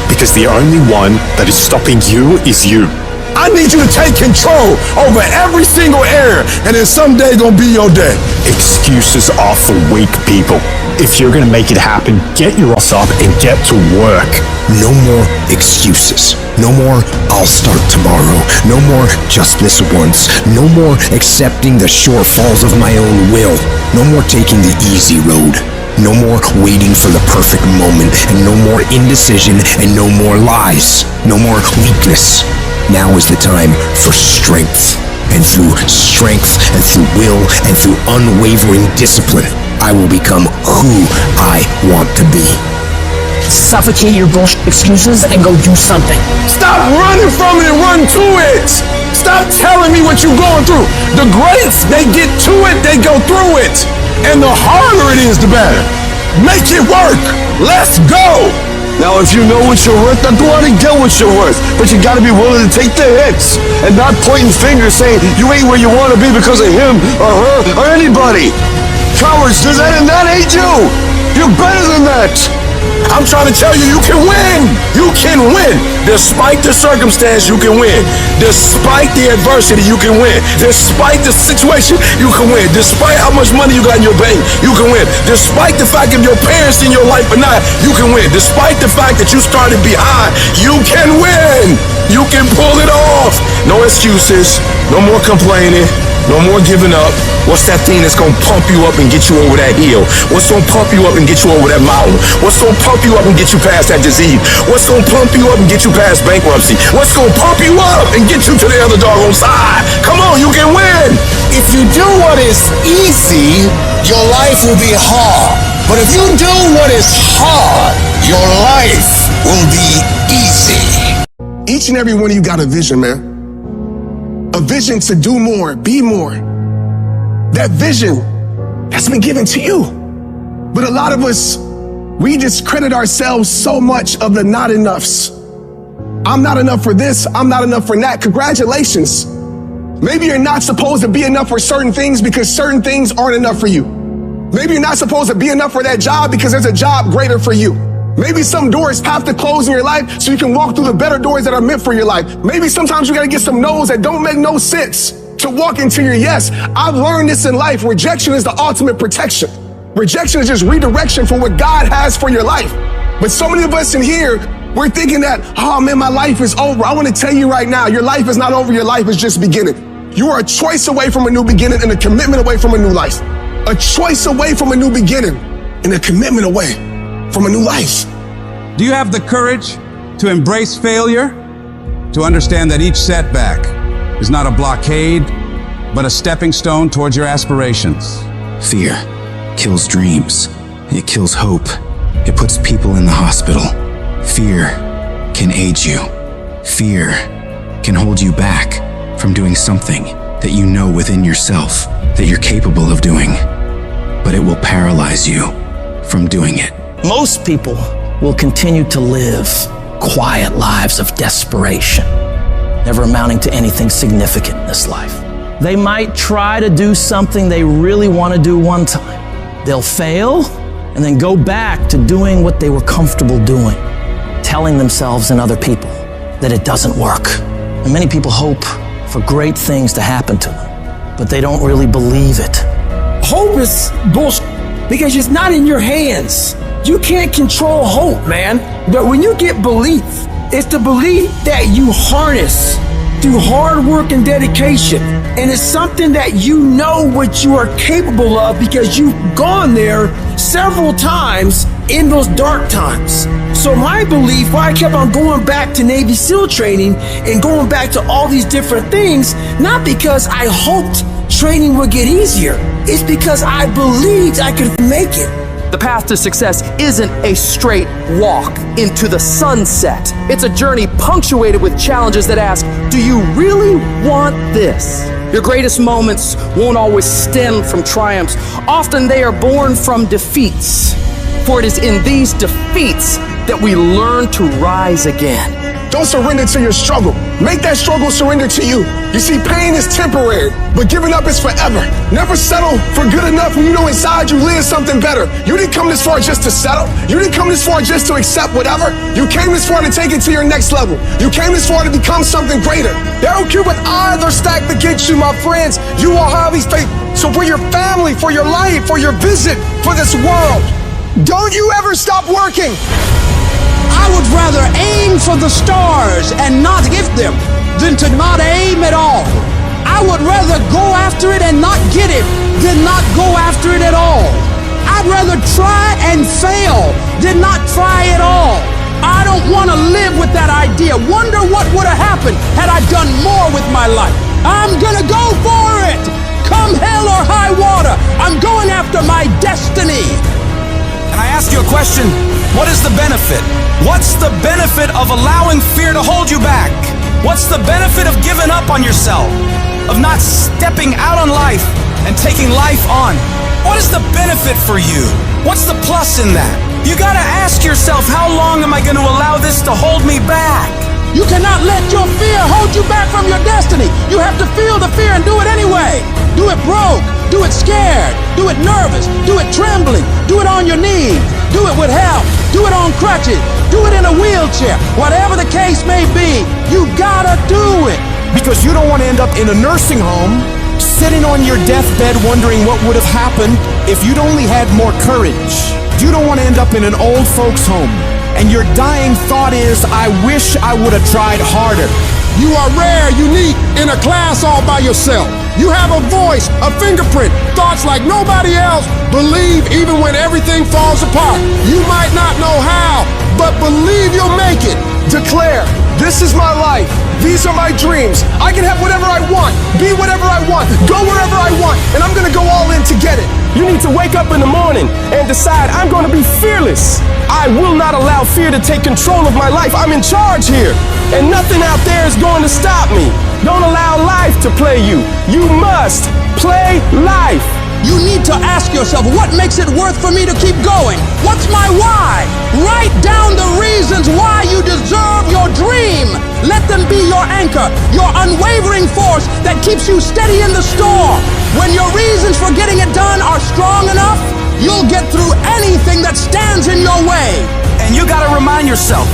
Because the only one that is stopping you is you. I need you to take control over every single area, and then someday gonna be your day. Excuses are for weak people. If you're gonna make it happen, get your ass up and get to work. No more excuses. No more, I'll start tomorrow. No more, just this once. No more accepting the shortfalls of my own will. No more taking the easy road. No more waiting for the perfect moment. And no more indecision and no more lies. No more weakness. Now is the time for strength. And through strength and through will and through unwavering discipline, I will become who I want to be. Suffocate your bullshit excuses and go do something. Stop running from it and run to it. Stop telling me what you're going through. The greats, they get to it, they go through it. And the harder it is, the better. Make it work. Let's go. Now, if you know what you're worth, then go out and get what you're worth. But you gotta be willing to take the hits and not pointing fingers saying you ain't where you want to be because of him or her or anybody. Cowards do that and that ain't you. You're better than that. I'm trying to tell you, you can win. You can win. Despite the circumstance, you can win. Despite the adversity, you can win. Despite the situation, you can win. Despite how much money you got in your bank, you can win. Despite the fact if your parents in your life or not, you can win. Despite the fact that you started behind, you can win. You can pull it off. No excuses. No more complaining. No more giving up. What's that thing that's gonna pump you up and get you over that hill? What's gonna pump you up and get you over that mountain? What's gonna pump you up and get you past that disease? What's gonna pump you up and get you past bankruptcy? What's gonna pump you up and get you to the other doggone side? Come on, you can win. If you do what is easy, your life will be hard. But if you do what is hard, your life will be easy. Each and every one of you got a vision, man. A vision to do more, be more. That vision has been given to you. But a lot of us, we discredit ourselves so much of the not enoughs. I'm not enough for this, I'm not enough for that. Congratulations. Maybe you're not supposed to be enough for certain things because certain things aren't enough for you. Maybe you're not supposed to be enough for that job because there's a job greater for you. Maybe some doors have to close in your life so you can walk through the better doors that are meant for your life. Maybe sometimes you gotta get some no's that don't make no sense to walk into your yes. I've learned this in life. Rejection is the ultimate protection. Rejection is just redirection for what God has for your life. But so many of us in here, we're thinking that, oh man, my life is over. I want to tell you right now, your life is not over. Your life is just beginning. You are a choice away from a new beginning and a commitment away from a new life. A choice away from a new beginning and a commitment away from a new life. Do you have the courage to embrace failure? To understand that each setback is not a blockade, but a stepping stone towards your aspirations? Fear kills dreams. It kills hope. It puts people in the hospital. Fear can age you. Fear can hold you back from doing something that you know within yourself that you're capable of doing, but it will paralyze you from doing it. Most people will continue to live quiet lives of desperation, never amounting to anything significant in this life. They might try to do something they really want to do one time. They'll fail and then go back to doing what they were comfortable doing, telling themselves and other people that it doesn't work. And many people hope for great things to happen to them, but they don't really believe it. Hope is bullshit because it's not in your hands. You can't control hope, man. But when you get belief, it's the belief that you harness through hard work and dedication. And it's something that you know what you are capable of because you've gone there several times in those dark times. So my belief, why I kept on going back to Navy SEAL training and going back to all these different things, not because I hoped training would get easier. It's because I believed I could make it. The path to success isn't a straight walk into the sunset. It's a journey punctuated with challenges that ask, do you really want this? Your greatest moments won't always stem from triumphs. Often they are born from defeats. For it is in these defeats that we learn to rise again. Don't surrender to your struggle. Make that struggle surrender to you. You see, pain is temporary, but giving up is forever. Never settle for good enough when you know inside you live something better. You didn't come this far just to settle. You didn't come this far just to accept whatever. You came this far to take it to your next level. You came this far to become something greater. They don't care what odds are stacked against you, my friends. You will have these faith. So for your family, for your life, for your visit, for this world, don't you ever stop working. I would rather aim for the stars and not hit them than to not aim at all. I would rather go after it and not get it than not go after it at all. I'd rather try and fail than not try at all. I don't want to live with that idea. Wonder what would have happened had I done more with my life. I'm gonna go for it. Come hell or high water, I'm going after my destiny. And I ask you a question, what is the benefit? What's the benefit of allowing fear to hold you back? What's the benefit of giving up on yourself? Of not stepping out on life and taking life on? What is the benefit for you? What's the plus in that? You gotta ask yourself, how long am I gonna allow this to hold me back? You cannot let your fear hold you back from your destiny. You have to feel the fear and do it anyway. Do it broke, do it scared, do it nervous, do it trembling, do it on your knees, do it with help, do it on crutches, do it in a wheelchair. Whatever the case may be, you gotta do it. Because you don't want to end up in a nursing home, sitting on your deathbed wondering what would have happened if you'd only had more courage. You don't want to end up in an old folks home, and your dying thought is, I wish I would have tried harder. You are rare, unique, in a class all by yourself. You have a voice, a fingerprint, thoughts like nobody else. Believe even when everything falls apart. You might not know how, but believe you'll make it. Declare, this is my life. These are my dreams. I can have whatever I want, be whatever I want, go wherever I want, and I'm gonna go all in to get it. You need to wake up in the morning and decide, I'm gonna be fearless. I will not allow fear to take control of my life. I'm in charge here, and nothing out there is going to stop me. Don't allow life to play you. You must play life. You need to ask yourself, what makes it worth for me to keep going? What's my why? Write down the reasons why you deserve your dream. Let them be your anchor, your unwavering force that keeps you steady in the storm. When your reasons for getting it done are strong enough, you'll get through anything that stands in your way. And you gotta remind yourself,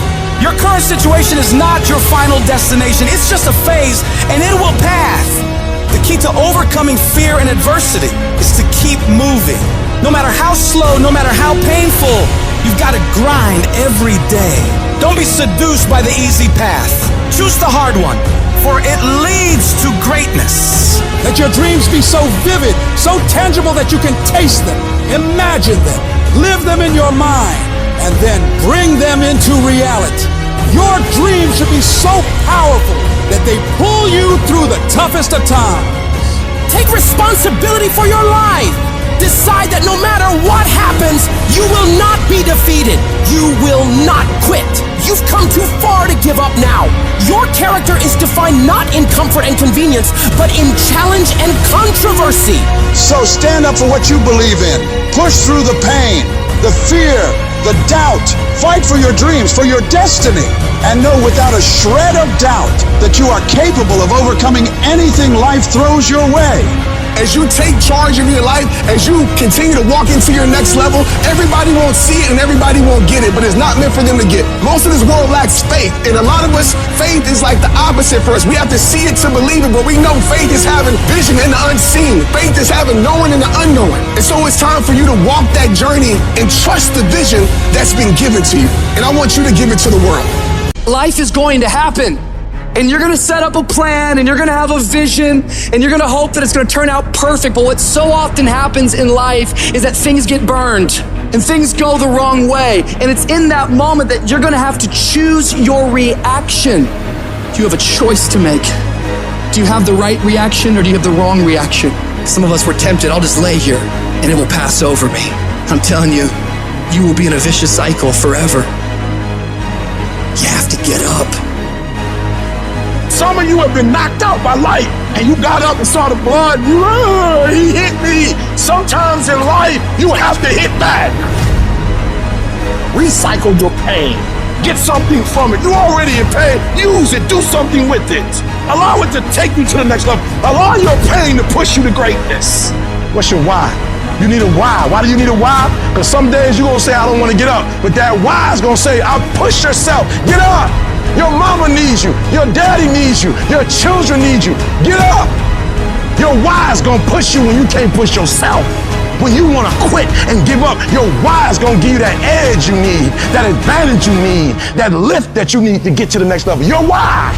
your current situation is not your final destination. It's just a phase, and it will pass. The key to overcoming fear and adversity is to keep moving. No matter how slow, no matter how painful, you've gotta grind every day. Don't be seduced by the easy path. Choose the hard one, for it leads to greatness. Let your dreams be so vivid, so tangible that you can taste them, imagine them, live them in your mind, and then bring them into reality. Your dreams should be so powerful that they pull you through the toughest of times. Take responsibility for your life. Decide that no matter what happens, you will not be defeated. You will not quit. You've come too far to give up now. Your character is defined not in comfort and convenience, but in challenge and controversy. So stand up for what you believe in. Push through the pain, the fear, the doubt. Fight for your dreams, for your destiny. And know without a shred of doubt that you are capable of overcoming anything life throws your way. As you take charge of your life, as you continue to walk into your next level, everybody won't see it and everybody won't get it, but it's not meant for them to get. Most of this world lacks faith, and a lot of us, faith is like the opposite for us. We have to see it to believe it, but we know faith is having vision in the unseen. Faith is having knowing in the unknown. And so it's time for you to walk that journey and trust the vision that's been given to you. And I want you to give it to the world. Life is going to happen. And you're gonna set up a plan, and you're gonna have a vision, and you're gonna hope that it's gonna turn out perfect. But what so often happens in life is that things get burned, and things go the wrong way. And it's in that moment that you're gonna have to choose your reaction. You have a choice to make. Do you have the right reaction, or do you have the wrong reaction? Some of us were tempted, I'll just lay here, and it will pass over me. I'm telling you, you will be in a vicious cycle forever. You have to get up. Some of you have been knocked out by life, and you got up and saw the blood. He hit me. Sometimes in life, you have to hit back. Recycle your pain. Get something from it. You already in pain. Use it. Do something with it. Allow it to take you to the next level. Allow your pain to push you to greatness. What's your why? You need a why. Why do you need a why? Because some days you're going to say, I don't want to get up. But that why is going to say, I'll push yourself. Get up. Your mama needs you. Your daddy needs you. Your children need you. Get up. Your why is going to push you when you can't push yourself. When you want to quit and give up, your why is going to give you that edge you need, that advantage you need, that lift that you need to get to the next level. Your why.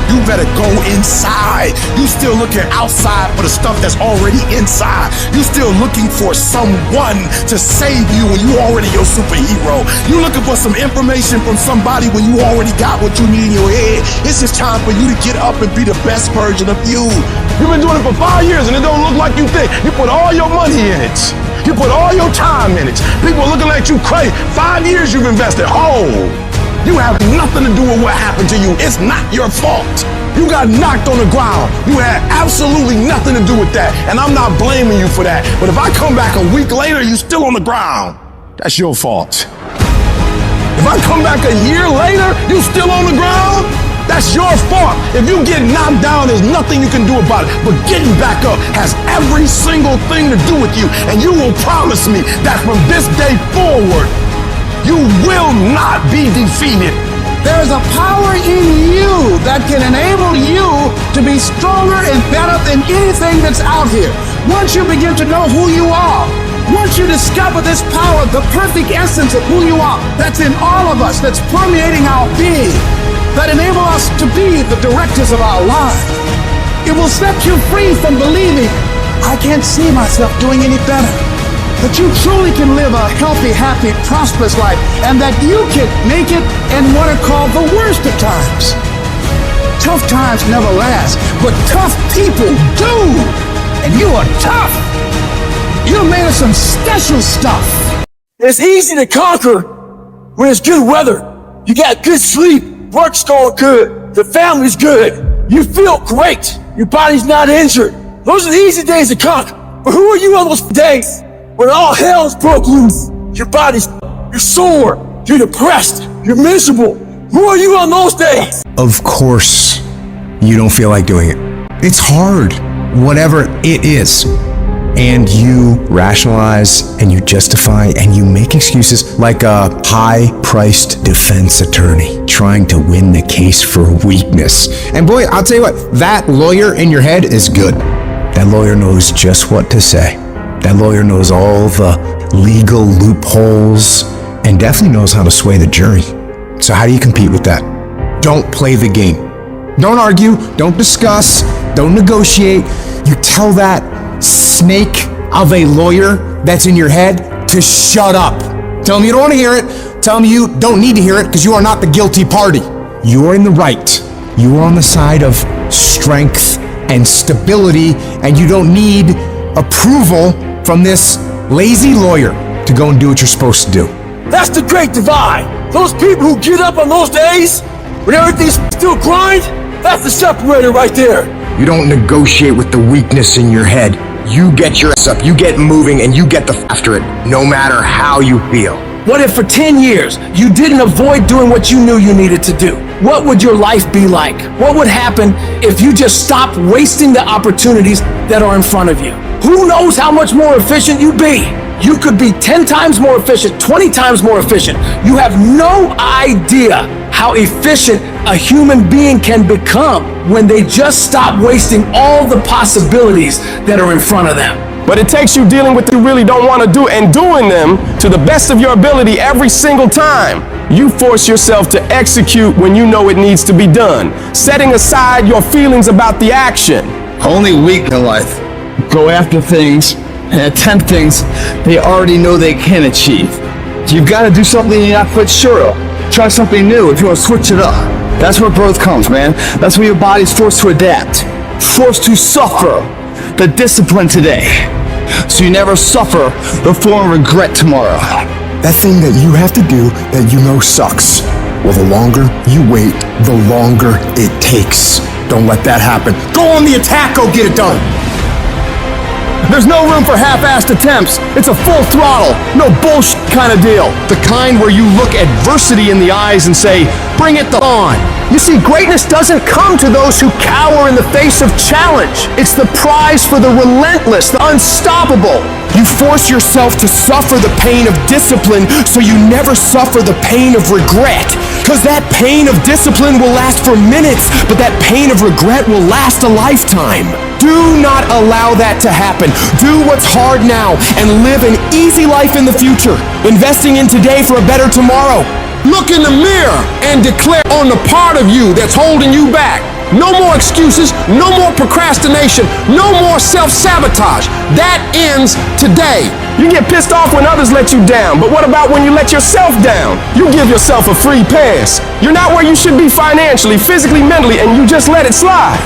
You better go inside. You still looking outside for the stuff that's already inside. You still looking for someone to save you when you already your superhero. You looking for some information from somebody when you already got what you need in your head. It's just time for you to get up and be the best version of you. You've been doing it for 5 years and it don't look like you think. You put all your money in it. You put all your time in it. People are looking at you crazy. 5 years you've invested. You have nothing to do with what happened to you. It's not your fault. You got knocked on the ground. You had absolutely nothing to do with that. And I'm not blaming you for that. But if I come back a week later, you still on the ground. That's your fault. If I come back a year later, you still on the ground, that's your fault. If you get knocked down, there's nothing you can do about it. But getting back up has every single thing to do with you. And you will promise me that from this day forward, you will not be defeated. There's a power in you that can enable you to be stronger and better than anything that's out here. Once you begin to know who you are, once you discover this power, the perfect essence of who you are, that's in all of us, that's permeating our being, that enable us to be the directors of our lives. It will set you free from believing, I can't see myself doing any better. That you truly can live a healthy, happy, prosperous life, and that you can make it in what are called the worst of times. Tough times never last, but tough people do. And you are tough. You're made of some special stuff. It's easy to conquer when it's good weather. You got good sleep, work's going good, the family's good, you feel great, your body's not injured. Those are the easy days to conquer. But who are you on those days when all hell's broke loose? You're sore, you're depressed, you're miserable. Who are you on those days? Of course, you don't feel like doing it. It's hard, whatever it is. And you rationalize and you justify and you make excuses like a high-priced defense attorney trying to win the case for weakness. And boy, I'll tell you what, that lawyer in your head is good. That lawyer knows just what to say. That lawyer knows all the legal loopholes and definitely knows how to sway the jury. So how do you compete with that? Don't play the game. Don't argue, don't discuss, don't negotiate. You tell that snake of a lawyer that's in your head to shut up. Tell him you don't want to hear it. Tell him you don't need to hear it because you are not the guilty party. You are in the right. You are on the side of strength and stability, and you don't need approval from this lazy lawyer to go and do what you're supposed to do. That's the great divide. Those people who get up on those days when everything's still grind, that's the separator right there. You don't negotiate with the weakness in your head. You get your ass up, you get moving, and you get after it, no matter how you feel. What if for 10 years you didn't avoid doing what you knew you needed to do? What would your life be like? What would happen if you just stopped wasting the opportunities that are in front of you? Who knows how much more efficient you'd be? You could be 10 times more efficient, 20 times more efficient. You have no idea how efficient a human being can become when they just stop wasting all the possibilities that are in front of them. But it takes you dealing with what you really don't want to do and doing them to the best of your ability every single time. You force yourself to execute when you know it needs to be done, setting aside your feelings about the action. Only weak in life go after things and attempt things they already know they can achieve. You've got to do something you're not quite sure of. Try something new if you want to switch it up. That's where growth comes, man. That's when your body's forced to adapt, forced to suffer the discipline today, so you never suffer the form of regret tomorrow. That thing that you have to do that you know sucks. Well, the longer you wait, the longer it takes. Don't let that happen. Go on the attack, go get it done. There's no room for half-assed attempts. It's a full throttle, no bullshit kind of deal. The kind where you look adversity in the eyes and say, bring it on. You see, greatness doesn't come to those who cower in the face of challenge. It's the prize for the relentless, the unstoppable. You force yourself to suffer the pain of discipline so you never suffer the pain of regret. Because that pain of discipline will last for minutes, but that pain of regret will last a lifetime. Do not allow that to happen. Do what's hard now and live an easy life in the future, investing in today for a better tomorrow. Look in the mirror and declare on the part of you that's holding you back. No more excuses, no more procrastination, no more self-sabotage. That ends today. You get pissed off when others let you down, but what about when you let yourself down? You give yourself a free pass. You're not where you should be financially, physically, mentally, and you just let it slide.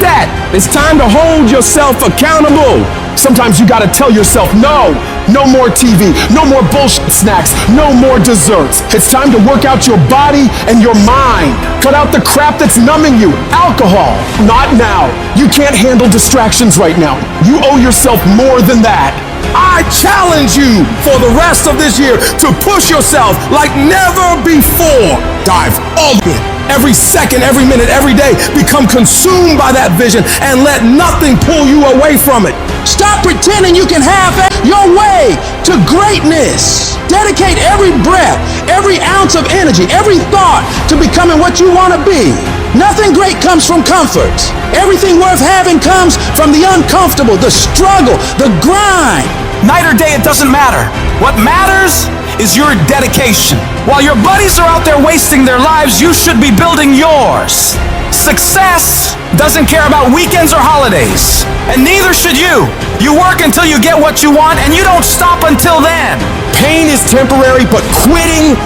That. It's time to hold yourself accountable. Sometimes you gotta tell yourself, no more TV, no more bullshit snacks, no more desserts. It's time to work out your body and your mind. Cut out the crap that's numbing you. Alcohol, not now. You can't handle distractions right now. You owe yourself more than that. I challenge you for the rest of this year to push yourself like never before. Dive all in. Every second, every minute, every day, become consumed by that vision and let nothing pull you away from it. Stop pretending you can have your way to greatness. Dedicate every breath, every ounce of energy, every thought to becoming what you want to be. Nothing great comes from comfort. Everything worth having comes from the uncomfortable, the struggle, the grind. Night or day, it doesn't matter. What matters is your dedication. While your buddies are out there wasting their lives, you should be building yours. Success doesn't care about weekends or holidays, and neither should you. You work until you get what you want, and you don't stop until then. Pain is temporary, but quitting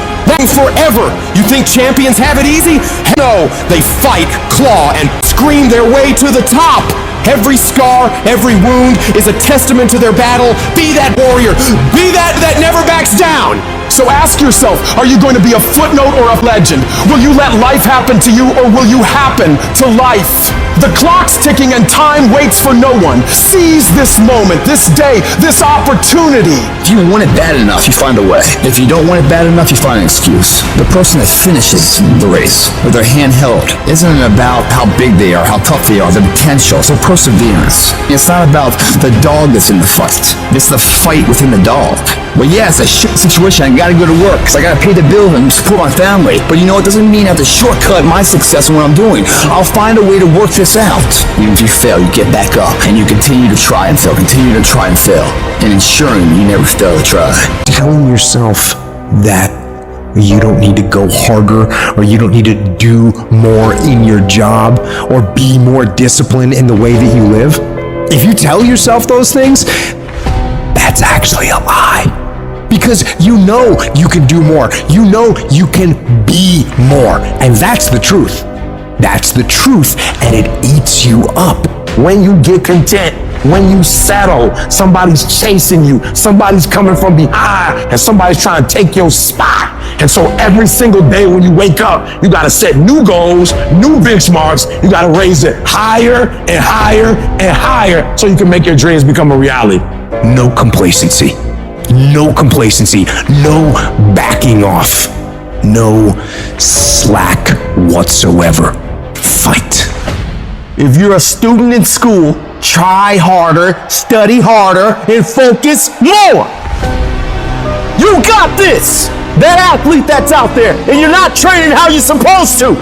forever. You think champions have it easy? No, they fight, claw, and scream their way to the top. Every scar, every wound is a testament to their battle. Be that warrior. Be that never backs down. So ask yourself, are you going to be a footnote or a legend? Will you let life happen to you, or will you happen to life? The clock's ticking and time waits for no one. Seize this moment, this day, this opportunity. If you want it bad enough, you find a way. If you don't want it bad enough, you find an excuse. The person that finishes the race with their hand held isn't about how big they are, how tough they are, the potential. So perseverance. It's not about the dog that's in the fight. It's the fight within the dog. Well, yeah, it's a shit situation. I gotta go to work because I gotta pay the bills and support my family. But you know, it doesn't mean I have to shortcut my success in what I'm doing. I'll find a way to work this out. Even if you fail, you get back up and you continue to try and fail, continue to try and fail, and ensuring you never fail to try. Telling yourself that you don't need to go harder, or you don't need to do more in your job, or be more disciplined in the way that you live. If you tell yourself those things, that's actually a lie. Because you know you can do more. You know you can be more. And that's the truth. That's the truth, and it eats you up. When you get content, when you settle, somebody's chasing you, somebody's coming from behind, and somebody's trying to take your spot. And so every single day when you wake up, you gotta set new goals, new benchmarks. You gotta raise it higher and higher and higher so you can make your dreams become a reality. No complacency. No complacency. No backing off. No slack whatsoever. Fight. If you're a student in school, try harder, study harder, and focus more. You got this. That athlete that's out there, and you're not training how you're supposed to.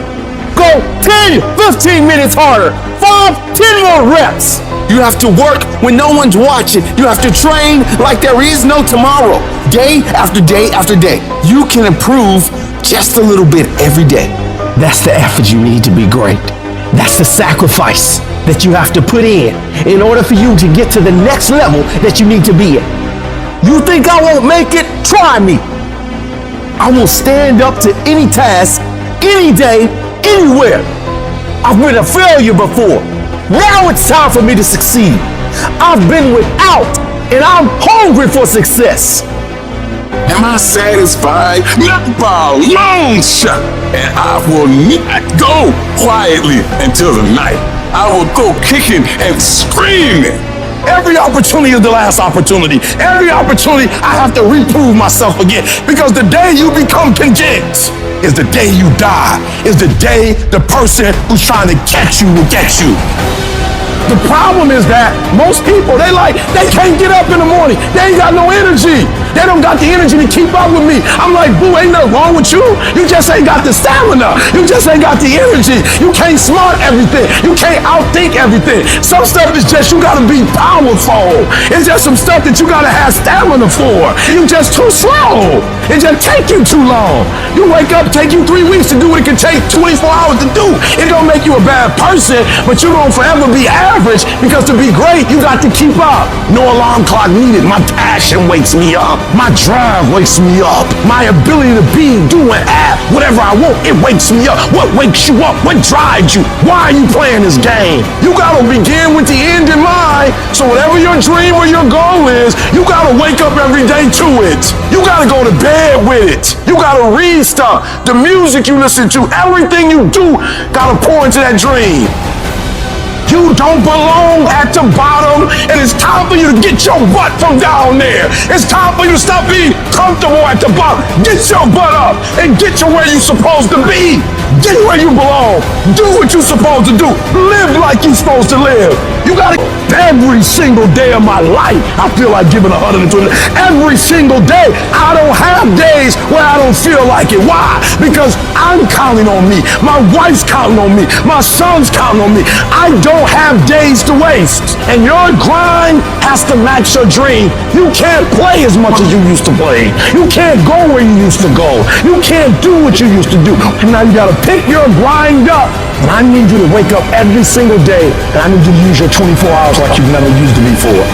Go 10, 15 minutes harder. 5, 10 more reps. You have to work when no one's watching. You have to train like there is no tomorrow. Day after day after day. You can improve just a little bit every day. That's the effort you need to be great. That's the sacrifice that you have to put in order for you to get to the next level that you need to be in. You think I won't make it? Try me. I will stand up to any task, any day, anywhere. I've been a failure before. Now it's time for me to succeed. I've been without, and I'm hungry for success. Am I satisfied? Not by a long shot. And I will not go quietly until the night. I will go kicking and screaming. Every opportunity is the last opportunity. Every opportunity I have to reprove myself again. Because the day you become content is the day you die. Is the day the person who's trying to catch you will get you. The problem is that most people, they can't get up in the morning. They ain't got no energy. They don't got the energy to keep up with me. I'm like, boo, ain't nothing wrong with you. You just ain't got the stamina. You just ain't got the energy. You can't smart everything. You can't outthink everything. Some stuff is just, you gotta be powerful. It's just some stuff that you gotta have stamina for. You just too slow. It just take you too long. You wake up, take you 3 weeks to do what it can take 24 hours to do. It don't make you a bad person, but you don't forever be average, because to be great, you got to keep up. No alarm clock needed. My passion wakes me up. My drive wakes me up. My ability to be, do, and act whatever I want, it wakes me up. What wakes you up? What drives you? Why are you playing this game? You gotta begin with the end in mind. So whatever your dream or your goal is, you gotta wake up every day to it. You gotta go to bed with it. You gotta read stuff. The music you listen to, everything you do, gotta pour into that dream. You don't belong at the bottom, and it's time for you to get your butt from down there. It's time for you to stop being comfortable at the bottom. Get your butt up and get to where you're supposed to be. Get where you belong. Do what you're supposed to do. Live like you're supposed to live. You gotta, every single day of my life, I feel like giving 120. Every single day. I don't have days where I don't feel like it. Why? Because I'm counting on me. My wife's counting on me. My son's counting on me. I don't have days to waste. And your grind has to match your dream. You can't play as much as you used to play. You can't go where you used to go. You can't do what you used to do. And now you gotta pick your grind up. And I need you to wake up every single day, and I need you to use your 24 hours like you've never used it before.